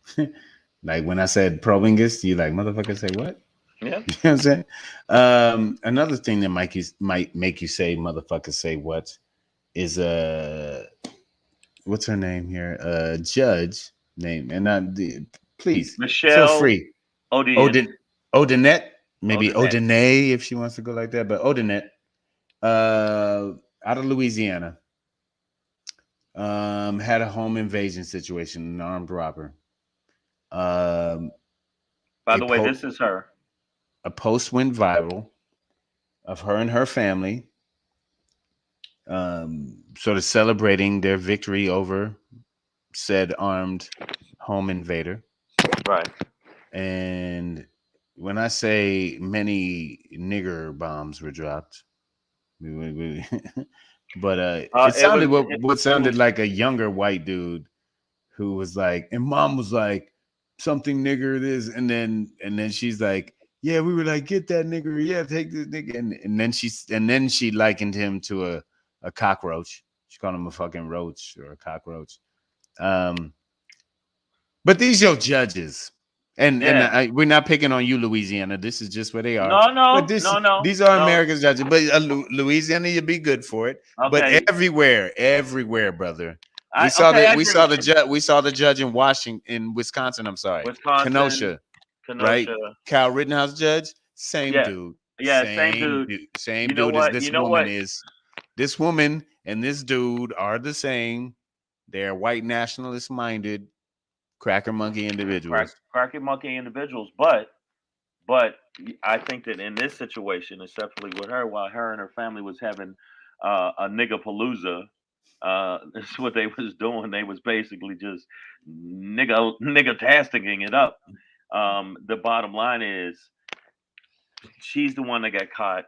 Like when I said probingest, you like motherfucker say what? Yeah. You know what I'm saying? Another thing that might make you say motherfucker say what is what's her name here? Judge name. And please feel Michelle free. Odinet. Odinet, maybe Odinet. Odinet if she wants to go like that, but Odinet, out of Louisiana, had a home invasion situation, an armed robber. Um, By a, the way, po- this is her. a post went viral of her and her family, sort of celebrating their victory over said armed home invader. Right. And when I say many nigger bombs were dropped, but it sounded what sounded like a younger white dude who was like, and mom was like, something nigger this, and then she's like, yeah, we were like, get that nigger, yeah, take this nigga, and then she likened him to a cockroach. She called him a fucking roach or a cockroach. But these your judges. And Yeah. we're not picking on you, Louisiana. This is just where they are. No, But no. these are America's judges. But Louisiana, you'd be good for it. But Okay. everywhere, brother. We saw I we agree saw with the you. judge. We saw the judge in Wisconsin. I'm sorry, Wisconsin, right? Kenosha. Cal Rittenhouse judge, same Yeah. dude, Yeah, same dude. same You know dude as what? this You know woman what? is. This woman and this dude are the same. They're white nationalist minded, cracker monkey individuals. Cracky monkey individuals, but I think that in this situation, especially with her, while her and her family was having a nigga palooza, that's what they was doing. They was basically just nigga tasticking it up. The bottom line is she's the one that got caught.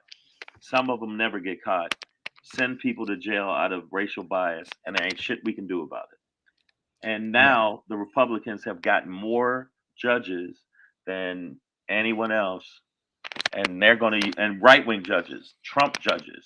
Some of them never get caught. Send people to jail out of racial bias, and there ain't shit we can do about it. And Right. now the Republicans have gotten more judges than anyone else, and they're going to and right wing judges, Trump judges.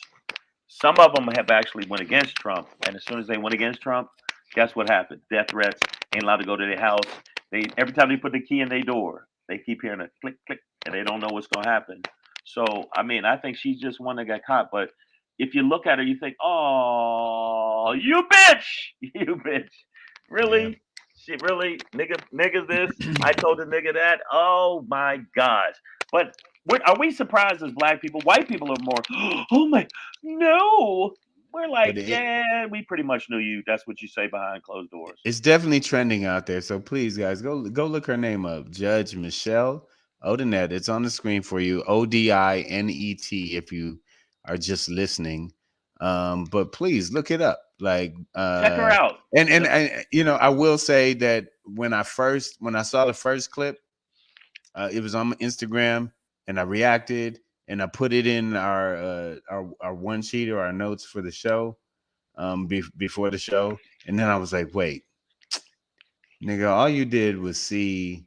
Some of them have actually went against Trump, and as soon as they went against Trump, guess what happened? Death threats, ain't allowed to go to their house. They every time they put the key in their door, they keep hearing a click click, and they don't know what's going to happen. So I mean, I think she's just one that got caught. But if you look at her, you think, oh, you bitch, you bitch, Yeah. really? She really nigga this? I told the nigga that. Oh my gosh! But are we surprised as black people? White people are more. Oh my no. We're like, But yeah, we pretty much knew you. That's what you say behind closed doors. it's definitely trending out there. So please, guys, go look her name up. Judge Michelle Odinet. It's on the screen for you. Odinet. If you are just listening. But please look it up. Like Check her out. and you know, I will say that when I saw the first clip, it was on my Instagram, and I reacted and I put it in our one sheet or our notes for the show before the show, and then I was like, wait, nigga, all you did was see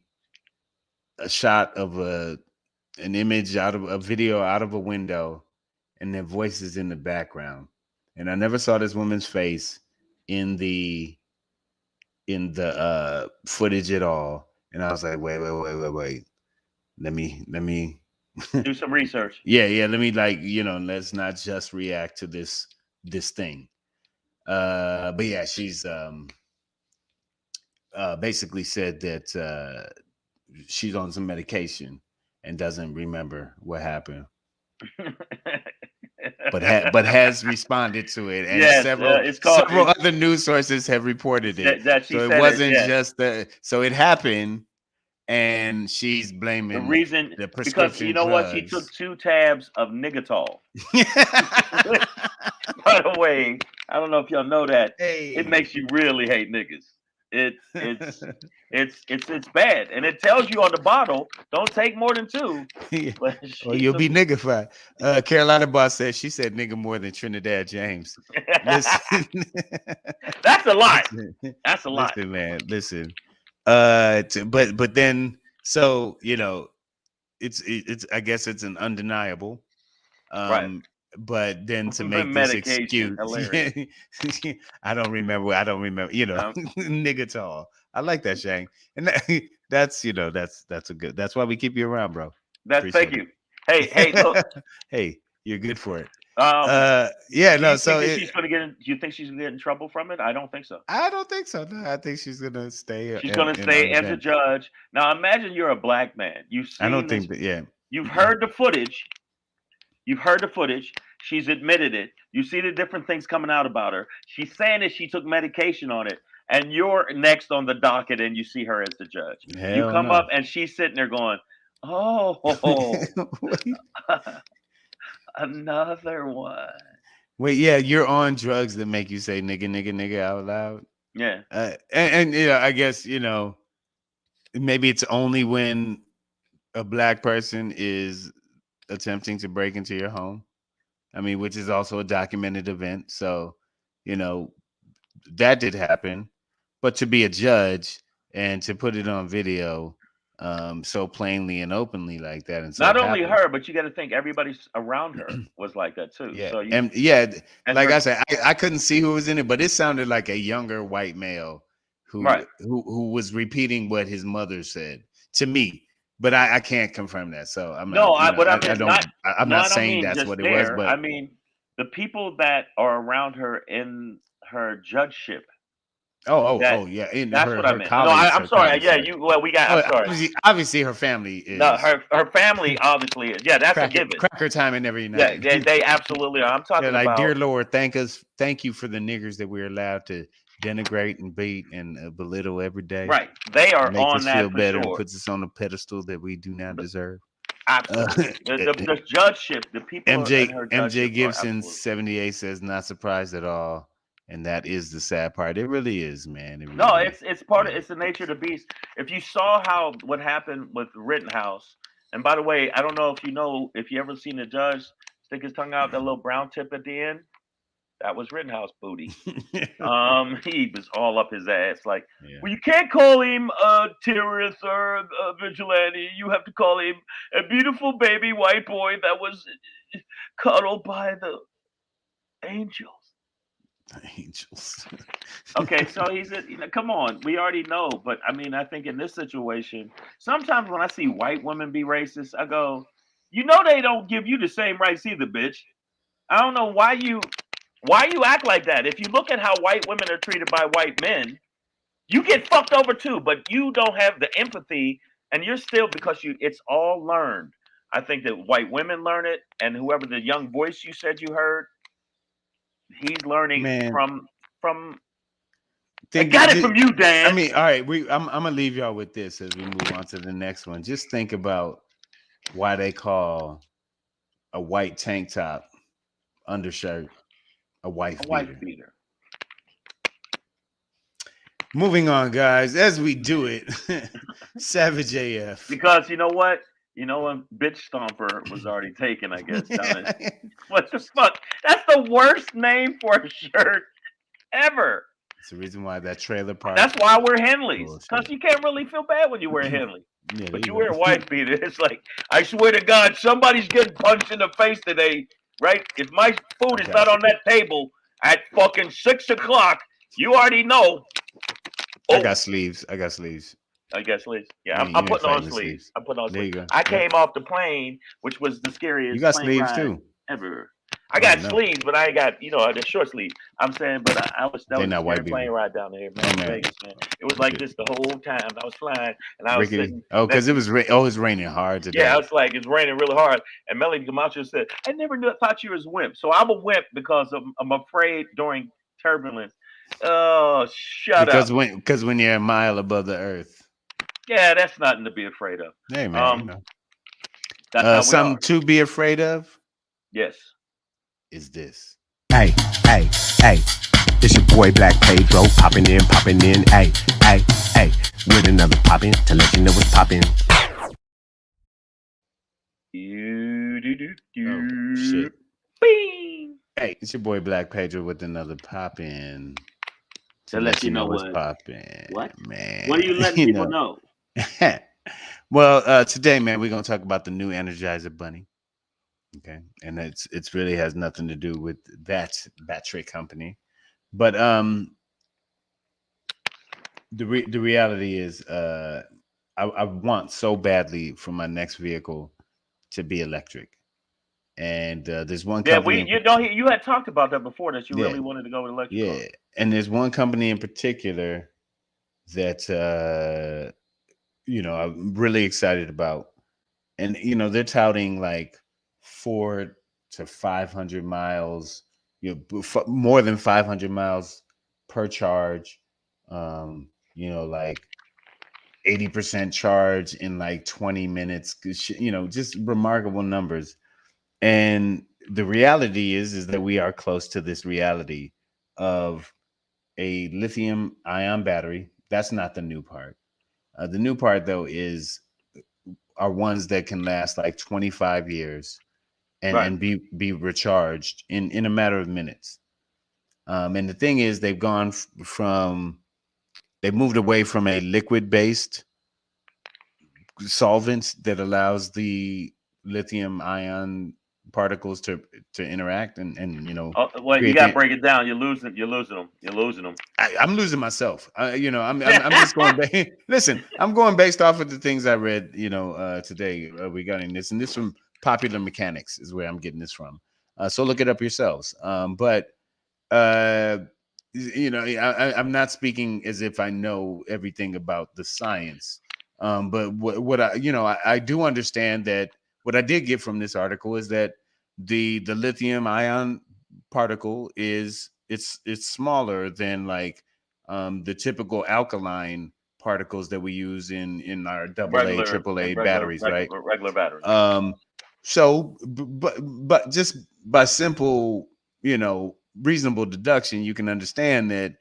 a shot of an image out of a video out of a window and their voices in the background, and I never saw this woman's face in the footage at all, and I was like, wait, let me Do some research. yeah, let me, like, you know, let's not just react to this thing. But yeah, she's basically said that she's on some medication and doesn't remember what happened. but has responded to it, and Yes, it's called several other news sources have reported it. that she So said it wasn't yeah. just so it happened, and she's The blaming reason the because you prescription know what? She took drugs. 2 tabs of Nigatol. By the way, I don't know if y'all know that. Hey. It makes you really hate niggas. It's bad, and it tells you on the bottle, don't take more than 2. But Or you'll be niggified. Carolina Boss said she said nigga more than Trinidad James. Listen, that's a lot. listen, That's a lot. listen, man. Listen. But then so it's I guess it's an undeniable. Right. But then to make this Medication, excuse, hilarious. I don't remember, nigga tall. I like that, Shang. And that's that's why we keep you around, bro. Thank you. Hey, look. Hey, you're good for it. Do No, you so think that she's gonna do you think she's gonna get in trouble from it? I don't think so. I don't think so. No, I think she's gonna stay. She's gonna stay as a judge. Now imagine you're a black man. You've seen I don't this, think that. Yeah, you've heard the footage. You've heard the footage. She's admitted it. You see the different things coming out about her. She's saying that she took medication on it, and you're next on the docket, and you see her as the judge. Hell you come no. up, and she's sitting there going, "Oh, another one." Wait, yeah, you're on drugs that make you say nigga, nigga, nigga out loud. Yeah. And I guess maybe it's only when a black person is attempting to break into your home. I mean, which is also a documented event. So, that did happen. But to be a judge and to put it on video so plainly and openly like that. And so not only her, but you got to think everybody around her was like that too. Yeah. So like I said, I couldn't see who was in it, but it sounded like a younger white male who was repeating what his mother said to me. But I can't confirm that, so I'm not saying that's what it was. But I mean the people that are around her in her judgeship. Yeah. That's what I meant. No, I'm sorry. Yeah, I'm sorry. Obviously, her family is. No, her family obviously is. Yeah, that's a given. Cracker time and every night. Yeah, they absolutely are. I'm talking about. Dear Lord, thank you for the niggers that we're allowed to denigrate and beat and belittle every day. Right, they are make on us that feel for better sure. And puts us on a pedestal that we do not deserve. Absolutely, the judgeship, the people. MJ Gibson 78 says not surprised at all. And that is the sad part. It really is, man. It's part of it's the nature of the beast. If you saw what happened with Rittenhouse, and by the way, I don't know if you ever seen a judge stick his tongue out that little brown tip at the end, that was Rittenhouse booty. He was all up his ass. Like, well, you can't call him a terrorist or a vigilante. You have to call him a beautiful baby white boy that was cuddled by the angels. Angels. Okay, so come on, we already know, but I mean, I think in this situation, sometimes when I see white women be racist, I go, they don't give you the same rights either, bitch. I don't know why you act like that. If you look at how white women are treated by white men, you get fucked over too, but you don't have the empathy, and you're still it's all learned. I think that white women learn it, and whoever the young voice you said you heard, he's learning from. I got it from you, Dan. I mean, all right. I'm gonna leave y'all with this as we move on to the next one. Just think about why they call a white tank top undershirt a wife beater. Moving on, guys. As we do it, Savage AF. Because you know what? When bitch stomper was already taken, I guess. What the fuck? That's the worst name for a shirt ever. It's the reason why that trailer park. That's why we're Henleys. Because you can't really feel bad when you wear Henley. But you wear a wife beater. It's like, I swear to God, somebody's getting punched in the face today, right? If my food is not on that table at fucking 6:00, you already know. I got sleeves. I guess sleeves. Yeah, I'm putting on sleeves. I'm putting on sleeves. I came off the plane, which was the scariest. You got plane sleeves ride too. Ever. I Oh, got no. sleeves, but I ain't got the short sleeve. I'm saying, but that was They a not scary white plane people. ride down there, man. Hey, In man. Vegas, man. It was like Shit. this the whole time. I was flying, and I was Rickety. sitting Oh, because next it to. was it's raining hard today. Yeah, I was like, it's raining really hard. And Melody Camacho said, I never thought you was a wimp. So I'm a wimp because I'm afraid during turbulence. Oh, shut up. Because when you're a mile above the earth. Yeah, that's nothing to be afraid of. Hey, man, That's how we something are. to be afraid of Yes. is this. Hey, hey, hey, it's your boy Black Pedro, popping in, hey, hey, hey, with another poppin' to let you know what's poppin'. Oh, shit. Bing. Hey, it's your boy Black Pedro with another pop-in To let you know what's what. poppin', What? man. What are you letting people know? Well, today, man, we're gonna talk about the new Energizer Bunny. Okay, and it's really has nothing to do with that battery company, but the reality is, I want so badly for my next vehicle to be electric, and there's one Yeah, company. you had talked about that before that you Yeah, really wanted to go with electric car. yeah, and there's one company in particular that I'm really excited about, and they're touting like 4 to 500 miles, more than 500 miles per charge, like 80% charge in like 20 minutes, just remarkable numbers. And the reality is that we are close to this reality of a lithium ion battery. That's not the new part. The new part, though, are ones that can last like 25 years Right. and be recharged in a matter of minutes. And the thing is, they've moved away from a liquid based solvent that allows the lithium ion particles to interact and Oh, well, you create got to the. break it down. You're losing them. You're losing them. I'm losing myself. I'm just going. Listen, I'm going based off of the things I read. Today regarding this, and this from Popular Mechanics is where I'm getting this from. So look it up yourselves. But uh, I'm not speaking as if I know everything about the science. But what I do understand that what I did get from this article is that the lithium ion particle it's smaller than like the typical alkaline particles that we use in our double A, regular triple A and regular batteries, right? regular regular batteries. So, but just by simple, reasonable deduction, you can understand that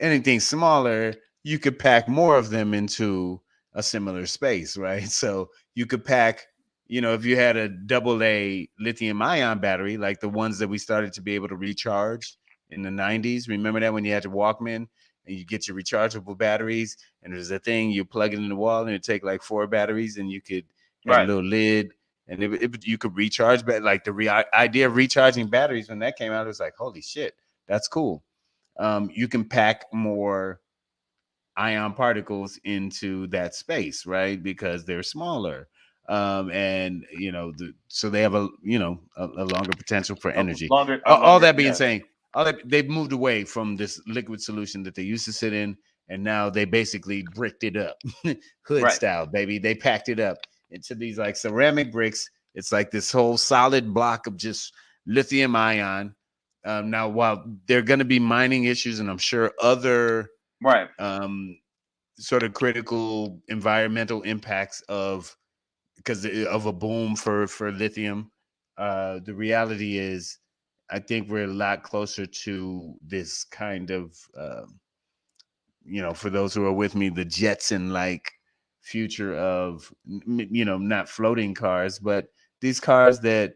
anything smaller, you could pack more of them into a similar space, right? So you could pack, if you had a double A lithium ion battery, like the ones that we started to be able to recharge in the 90s. Remember that when you had your Walkman and you get your rechargeable batteries, and there's a thing you plug it in the wall and it take like 4 batteries, and you could had a Right. little lid and you could recharge, but like the idea of recharging batteries when that came out, it was like, holy shit, that's cool. You can pack more ion particles into that space, right? Because they're smaller. And so they have a longer potential for energy. A All longer. that being Yeah. saying, they've moved away from this liquid solution that they used to sit in, and now they basically bricked it up, hood Right. style, baby. They packed it up into these like ceramic bricks. It's like this whole solid block of just lithium ion. Now, while there are going to be mining issues, and I'm sure other Right. sort of critical environmental impacts because of a boom for lithium, the reality is, I think we're a lot closer to this kind of, for those who are with me, the Jetson like future of, not floating cars, but these cars that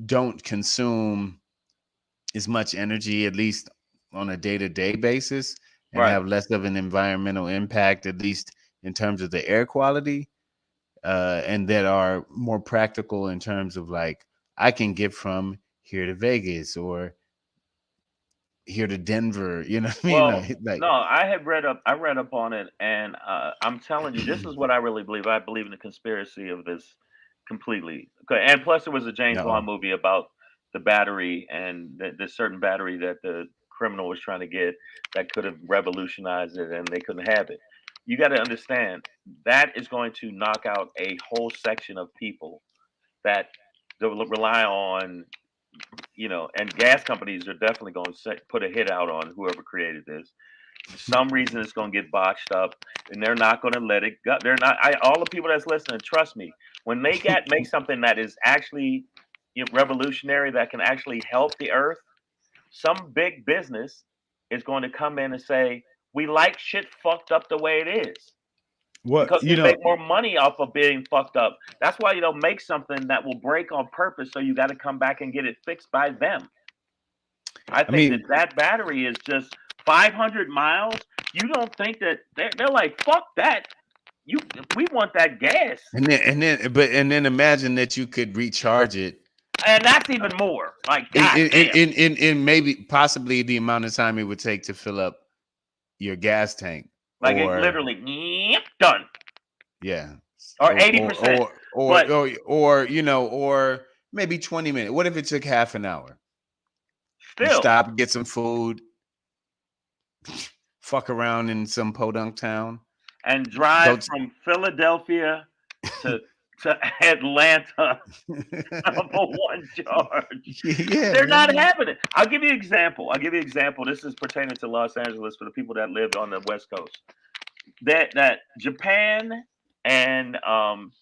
don't consume as much energy, at least on a day-to-day basis, and Right. have less of an environmental impact, at least in terms of the air quality, and that are more practical in terms of like, I can get from here to Vegas or here to Denver, what I mean? Well, Like no, I read up on it, and I'm telling you, this is what I really believe. I believe in the conspiracy of this completely. Okay, and plus, there was a James no, Bond movie about the battery and the certain battery that the criminal was trying to get that could have revolutionized it, and they couldn't have it. You got to understand that is going to knock out a whole section of people that rely on, and gas companies are definitely going to put a hit out on whoever created this. For some reason, it's going to get botched up, and they're not going to let it go. They're not. All the people that's listening, trust me, when they make something that is actually revolutionary, that can actually help the earth, some big business is going to come in and say, we like shit fucked up the way it is. What Because we make more money off of being fucked up. That's why you don't make something that will break on purpose. So you got to come back and get it fixed by them. I think that battery is just 500 miles. You don't think that they're like, fuck that. We want that gas. And then imagine that you could recharge it. And that's even more. Like in maybe possibly the amount of time it would take to fill up your gas tank. Like it literally done. Yeah. Or 80%. Or maybe 20 minutes. What if it took half an hour? Still you stop, get some food, fuck around in some podunk town, and drive from Philadelphia to Atlanta for one charge. Yeah, they're not having it. I'll give you an example. This is pertaining to Los Angeles for the people that live on the West Coast. That Japan and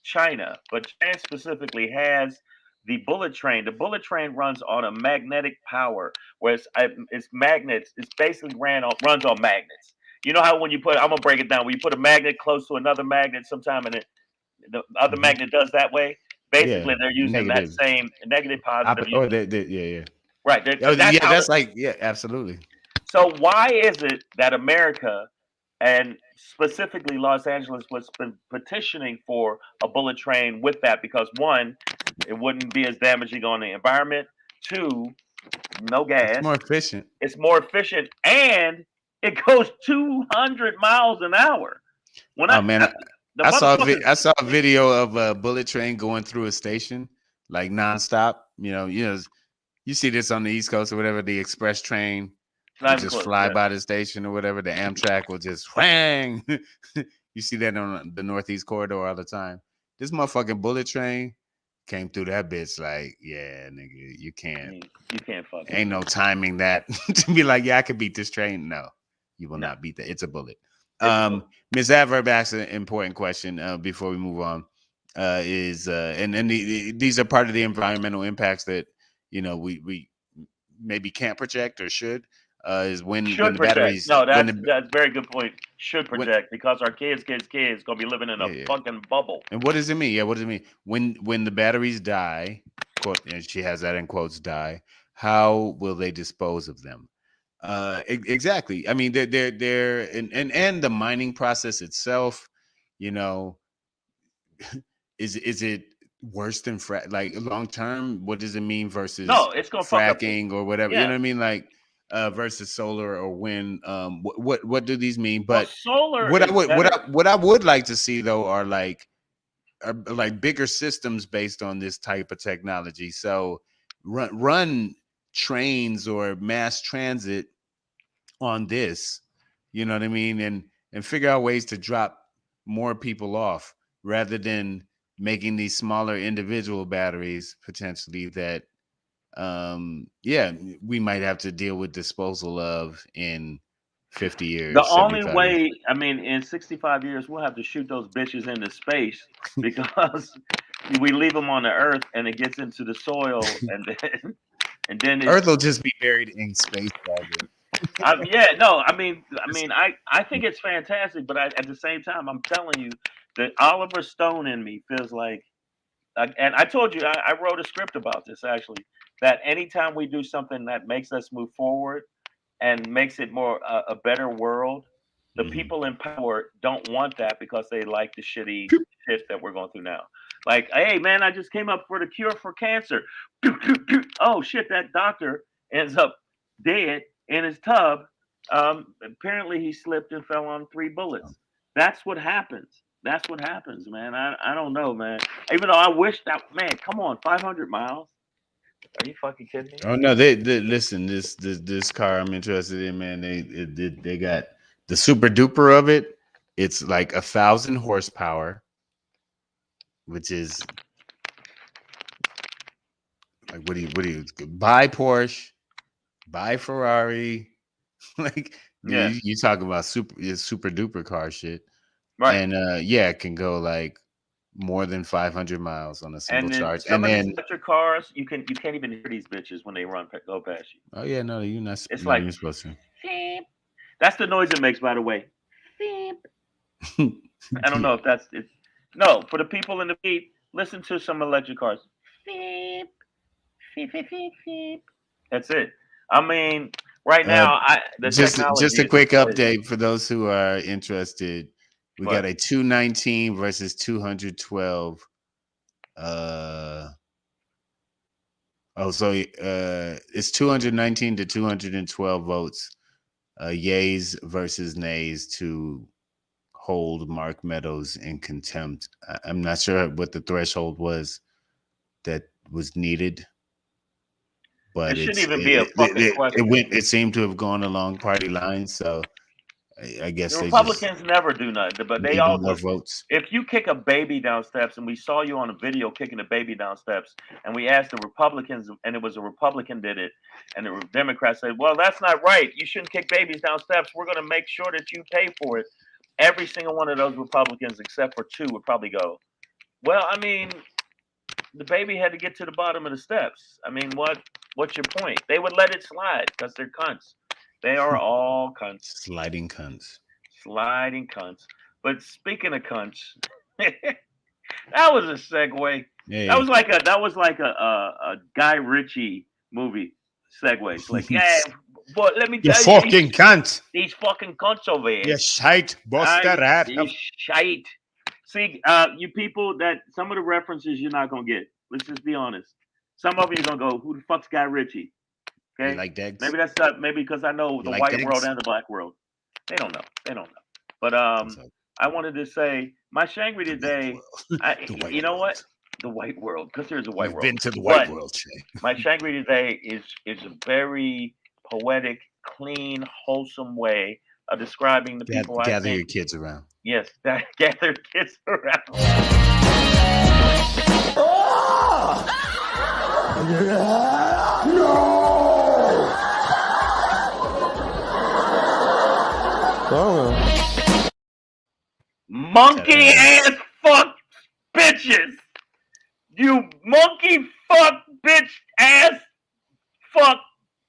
China, but Japan specifically has the bullet train. The bullet train runs on a magnetic power, where it's magnets. It's basically runs on magnets. You know how when you put, I'm gonna break it down. When you put a magnet close to another magnet, sometime and the other magnet does that way. Basically, they're using that same negative positive. Right. Absolutely. So why is it that America, and specifically Los Angeles, was petitioning for a bullet train with that? Because one, it wouldn't be as damaging on the environment. Two, no gas. It's more efficient, and it goes 200 miles an hour. I saw a video of a bullet train going through a station like nonstop. You see this on the East Coast or whatever. The express train will just fly by the station or whatever. The Amtrak will just whang. You see that on the Northeast corridor all the time. This motherfucking bullet train came through that bitch like, yeah, nigga, you can't fuck. Ain't no timing that to be like, yeah, I could beat this train. No, you will not beat that. It's a bullet. Ms. Adverb asked an important question before we move on. These are part of the environmental impacts that we maybe can't project or should. Is when the batteries. No, that's a very good point. Should project because our kids gonna be living in a fucking bubble. And what does it mean? Yeah, what does it mean when the batteries die? Quote, and she has that in quotes. Die. How will they dispose of them? Exactly. I mean, they're and the mining process itself. Is it worse than like long term? What does it mean versus it's gonna fracking or whatever? You know what I mean? Like versus solar or wind. What do these mean? But solar. What I would like to see though are like bigger systems based on this type of technology. So run trains or mass transit on this, you know what I mean, and figure out ways to drop more people off rather than making these smaller individual batteries potentially that we might have to deal with disposal of in 50 years. The only way, I mean, in 65 years, we'll have to shoot those bitches into space because we leave them on the earth and it gets into the soil and then Earth will just be buried in space. I think it's fantastic, but at the same time, I'm telling you, the Oliver Stone in me feels like, and I told you, I wrote a script about this actually, that anytime we do something that makes us move forward and makes it more a better world, the people in power don't want that because they like the shitty shit that we're going through now. Like, hey man, I just came up for the cure for cancer. Oh shit, that doctor ends up dead in his tub. Apparently he slipped and fell on 3 bullets. That's what happens. That's what happens, man. I don't know, man. Even though I wish that, man, come on, 500 miles. Are you fucking kidding me? Oh no, they listen. This car I'm interested in, man. They got the super duper of it. It's like 1,000 horsepower, which is like what do you buy Porsche, buy Ferrari, like Yeah, you talk about super duper car shit, right. and yeah, it can go like more than 500 miles on a single And then charge, some and of these then electric cars, you can't even hear these bitches when they go past you. oh yeah, no, It's not like even supposed to. beep. That's the noise it makes, by the way. Beep. I don't know if that's it's no for the people in the beat. Listen to some electric cars. Beep, beep, beep, beep, beep. That's it. I mean, right Uh, now, the just technology a is just quick crazy. update for those who are interested. We got But a 219 versus 212. So it's 219 to 212 votes. Yays versus nays to hold Mark Meadows in contempt. I'm not sure what the threshold was that was needed, it but shouldn't even be a fucking question. it seemed to have gone along party lines. So I The guess they just Republicans never do nothing, but they need all more look. votes. If you kick a baby down steps, and we saw you on a video kicking a baby down steps, and we asked the Republicans, and it was a Republican did it, and the Democrats said, "Well, that's not right. You shouldn't kick babies down steps. We're going to make sure that you pay for it." Every single one of those Republicans, except for two, would probably go, "Well, I mean, the baby had to get to the bottom of the steps. I mean, what's your point?" They would let it slide because they're cunts. They are all cunts. Sliding cunts. Sliding cunts. But speaking of cunts, that was a segue. Hey. That was like a Guy Ritchie movie segue. It's like, yeah, but let me You tell you, fucking cunt. these fucking cunts over here. You shite buster rat. You shite. See, you people that some of the references you're not gonna get. Let's just be honest. Some of you are gonna go, who the fuck's Guy Ritchie? Okay, You like Degs? maybe that's not. Maybe because I know the like white Degs? world and the black world. They don't know. They don't know. But I wanted to say my Shangri today. You know what? The white world, because there's a white You've world. been to the white But world, Shay. my Shangri today is a very poetic, clean, wholesome way of describing the people I Gather think. your kids around. Yes, gather kids around. Monkey ass fuck bitches. You monkey fuck bitch ass fuck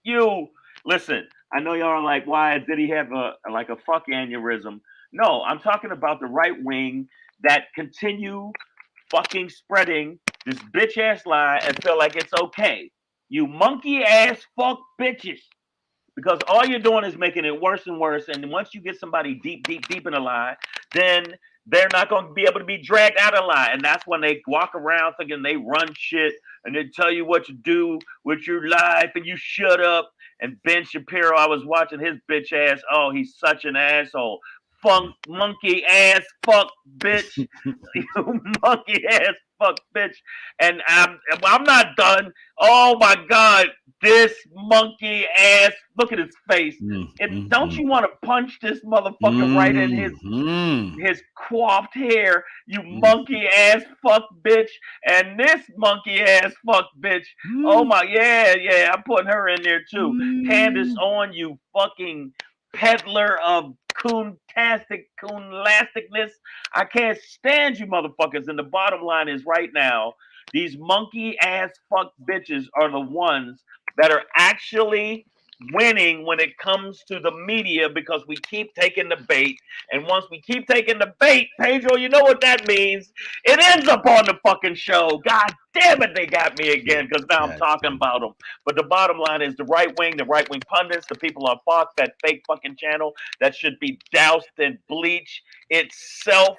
you. Listen, I know y'all are like, why did he have a fuck aneurysm? No, I'm talking about the right wing that continue fucking spreading this bitch ass lie and feel like it's okay. You monkey ass fuck bitches. Because all you're doing is making it worse and worse. And once you get somebody deep in a lie, then they're not going to be able to be dragged out of lie. And that's when they walk around thinking they run shit and they tell you what to do with your life and you shut up. And Ben Shapiro, I was watching his bitch ass. Oh, he's such an asshole. Funk monkey ass fuck bitch. You monkey ass fuck bitch. And I'm not done. Oh my God. This monkey ass, look at his face. Don't you want to punch this motherfucker right in his coiffed hair, you monkey ass fuck bitch, and this monkey ass fuck bitch. Oh my, yeah, I'm putting her in there too. Candace on, you fucking peddler of coontasticness. I can't stand you motherfuckers. And the bottom line is right now, these monkey ass fuck bitches are the ones that are actually winning when it comes to the media because we keep taking the bait. And once we keep taking the bait, Pedro, you know what that means? It ends up on the fucking show. God damn it, they got me again because now I'm talking about them. But the bottom line is the right wing pundits, the people on Fox, that fake fucking channel that should be doused in bleach itself,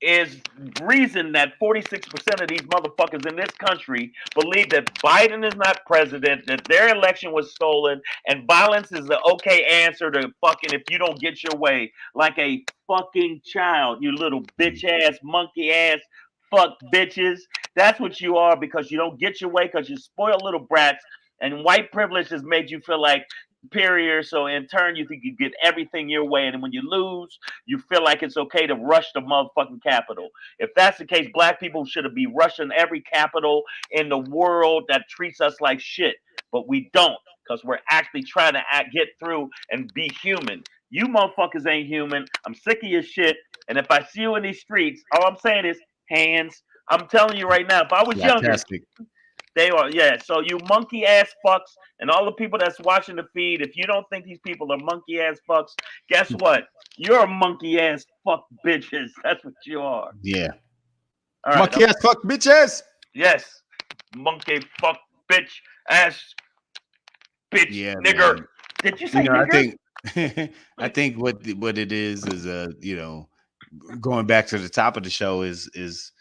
is reason that 46% of these motherfuckers in this country believe that Biden is not president, that their election was stolen, and violence is the okay answer to fucking if you don't get your way, like a fucking child, you little bitch ass, monkey ass, fuck bitches. That's what you are, because you don't get your way, because you spoil little brats, and white privilege has made you feel like superior. So in turn, you think you get everything your way, and when you lose, you feel like it's okay to rush the motherfucking Capitol. If that's the case, black people should be rushing every capital in the world that treats us like shit, but we don't, because we're actually trying to get through and be human. You motherfuckers ain't human. I'm sick of your shit. And if I see you in these streets, all I'm saying is hands. I'm telling you right now, if I was younger, Fantastic. they are, yeah. So you monkey ass fucks, and all the people that's watching the feed, if you don't think these people are monkey ass fucks, guess what? You're monkey ass fuck bitches. That's what you are. Yeah. All right. Monkey ass fuck bitches. Yes. Monkey fuck bitch ass bitch Yeah, nigger. man. Did you say You know, I nigger? think I think what it is you know, going back to the top of the show is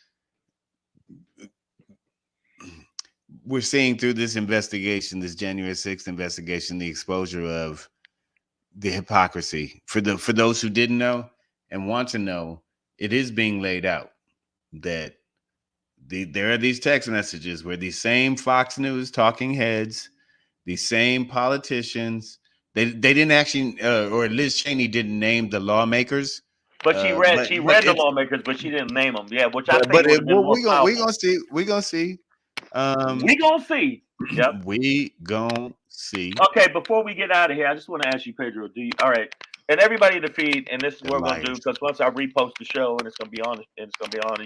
we're seeing through this investigation, this January 6th investigation, the exposure of the hypocrisy. For those who didn't know and want to know, it is being laid out that there are these text messages where these same Fox News talking heads, these same politicians, they didn't actually, or Liz Cheney didn't name the lawmakers, But she read but the it's lawmakers, but she didn't name them. Yeah, which I think but would have been well, more we powerful. gonna see. We gonna see. We gonna see. Yep. We gonna see. Okay, before we get out of here, I just want to ask you, Pedro. Do you all right? And everybody in the feed, and this is what we're gonna do, because once I repost the show, and it's gonna be on, and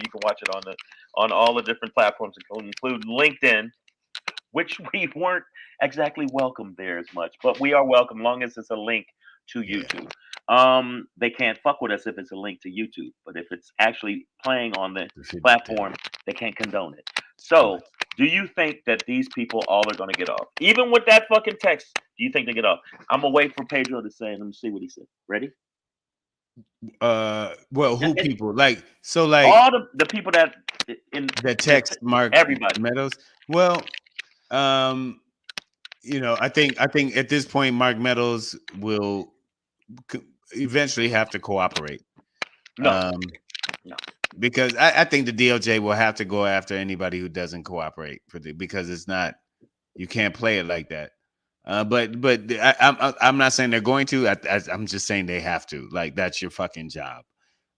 you can watch it on all the different platforms, including LinkedIn, which we weren't exactly welcome there as much, but we are welcome, long as it's a link to YouTube. They can't fuck with us if it's a link to YouTube, but if it's actually playing on the platform, they can't condone it. So, do you think that these people all are going to get off, even with that fucking text? Do you think they get off? I'm gonna wait for Pedro to say, and let me see what he said. Ready? Well, who people like? So like all the people that that text Mark everybody Meadows. Well, you know, I think at this point Mark Meadows will eventually have to cooperate. No. Because I think the DOJ will have to go after anybody who doesn't cooperate because it's not, you can't play it like that. But I'm not saying they're going to. I'm just saying they have to. Like, that's your fucking job.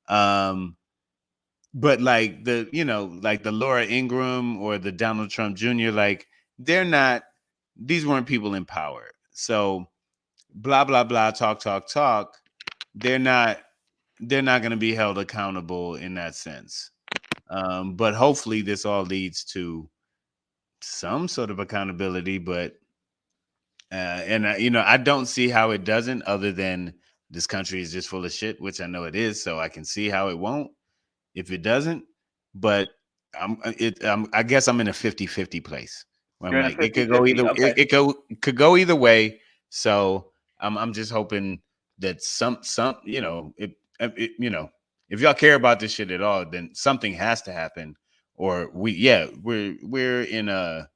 But like like the Laura Ingraham or the Donald Trump Jr., like they're not. These weren't people in power. So blah blah blah, talk. They're not going to be held accountable in that sense. But hopefully this all leads to some sort of accountability. But I don't see how it doesn't, other than this country is just full of shit, which I know it is. So I can see how it won't if it doesn't. But I guess I'm in a 50-50 place where I'm like, it could go either. Okay. It could go either way. So I'm just hoping that some if y'all care about this shit at all, then something has to happen, or we're in a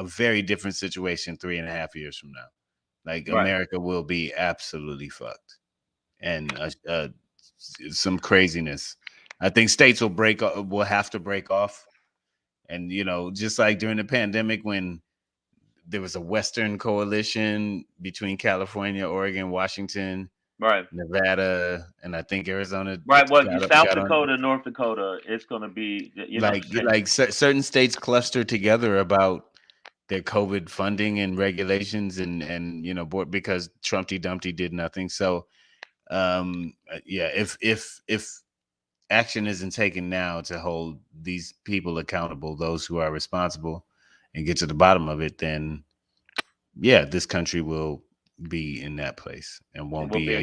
very different situation 3.5 years from now. Like, Right. America will be absolutely fucked, and some craziness. I think states will have to break off, and just like during the pandemic when there was a Western coalition between California, Oregon, Washington, right, Nevada, and I think Arizona. Right. Well, South Dakota, North Dakota, it's going to be certain states cluster together about their COVID funding and regulations, and because Trumpty Dumpty did nothing. So, if action isn't taken now to hold these people accountable, those who are responsible, and get to the bottom of it, then this country will be in that place and won't be a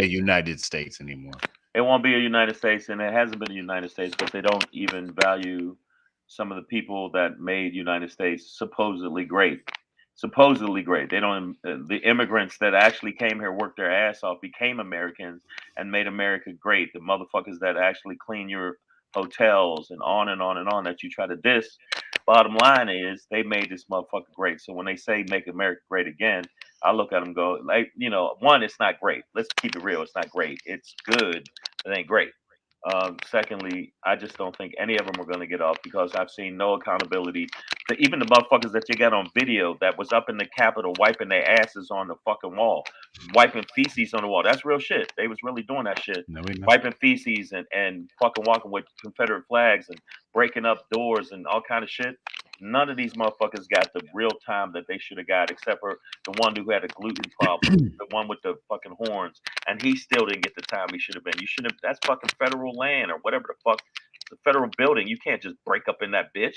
United States anymore. It won't be a United States, and it hasn't been a United States, but they don't even value some of the people that made United States supposedly great. They don't. The immigrants that actually came here, worked their ass off, became Americans, and made America great. The motherfuckers that actually clean your hotels and on and on and on that you try to diss. Bottom line is, they made this motherfucker great. So when they say make America great again, I look at them and go, like, one, it's not great. Let's keep it real. It's not great. It's good. It ain't great. Secondly, I just don't think any of them are going to get off because I've seen no accountability. Even the motherfuckers that you got on video that was up in the Capitol wiping their asses on the fucking wall, wiping feces on the wall. That's real shit. They was really doing that shit. No, we know. Wiping feces and fucking walking with Confederate flags and breaking up doors and all kind of shit. None of these motherfuckers got the real time that they should have got, except for the one who had a gluten problem, the one with the fucking horns, and he still didn't get the time he should have been. You should have. That's fucking federal land or whatever the fuck. It's a federal building. You can't just break up in that bitch.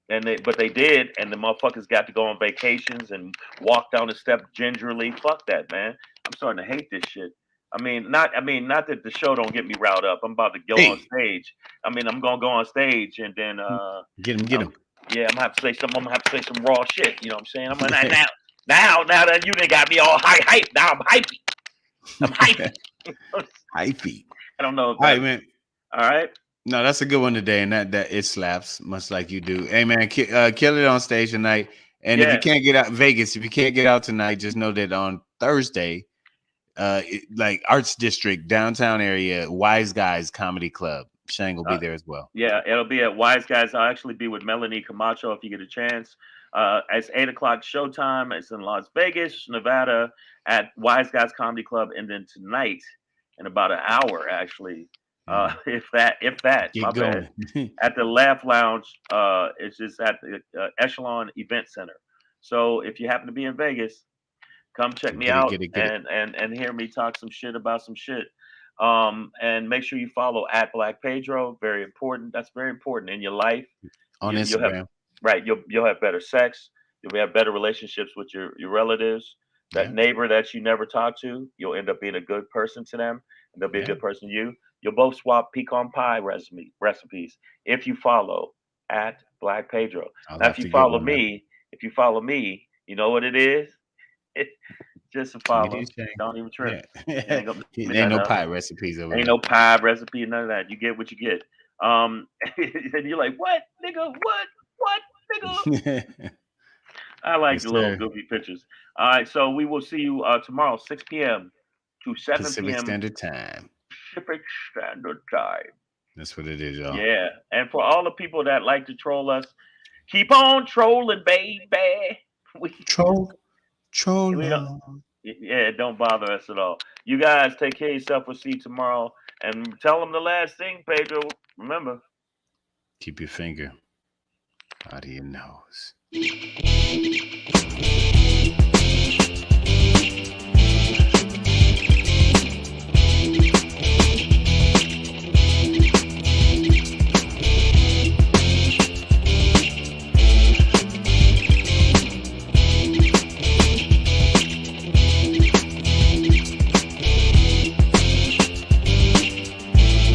But they did, and the motherfuckers got to go on vacations and walk down the step gingerly. Fuck that, man. I'm starting to hate this shit. Not that the show don't get me riled up. I'm about to go on stage. I'm gonna go on stage and then get him. Yeah, I'm gonna have to say some. I'm gonna have to say some raw shit. You know what I'm saying? I'm gonna now that you done got me all hype. Now I'm hypey. I'm hypey. Hypey. I don't know. All right, man. All right. No, that's a good one today, and that it slaps much like you do. Hey, man, kill it on stage tonight. And if you can't get out Vegas, if you can't get out tonight, just know that on Thursday, like Arts District downtown area, Wise Guys Comedy Club. Shang will be there as well. Yeah, it'll be at Wise Guys. I'll actually be with Melanie Camacho if you get a chance. It's 8:00 showtime. It's in Las Vegas, Nevada, at Wise Guys Comedy Club, and then tonight in about an hour, actually, if that, my bad, at the Laugh Lounge. It's just at the Echelon Event Center. So if you happen to be in Vegas, come check me out and hear me talk some shit about some shit. And make sure you follow at Black Pedro. Very important. That's very important in your life. On Instagram. You'll have better sex. You'll have better relationships with your relatives. That neighbor that you never talk to, you'll end up being a good person to them, and they'll be a good person to you. You'll both swap pecan pie recipes if you follow at Black Pedro. Now, if you follow me, you know what it is. Just a follow. Don't even trip. Ain't no pie recipes over there. Ain't no pie recipe, none of that. You get what you get. And you're like, what, nigga? What, nigga? I like the little goofy pictures. All right, so we will see you tomorrow, 6 p.m. to 7 Pacific p.m. Standard Time. Pacific Standard Time. That's what it is, y'all. Yeah, and for all the people that like to troll us, keep on trolling, baby. Troll. It don't bother us at all. You guys take care of yourself. We'll see you tomorrow. And tell them the last thing, Pedro. Remember. Keep your finger out of your nose.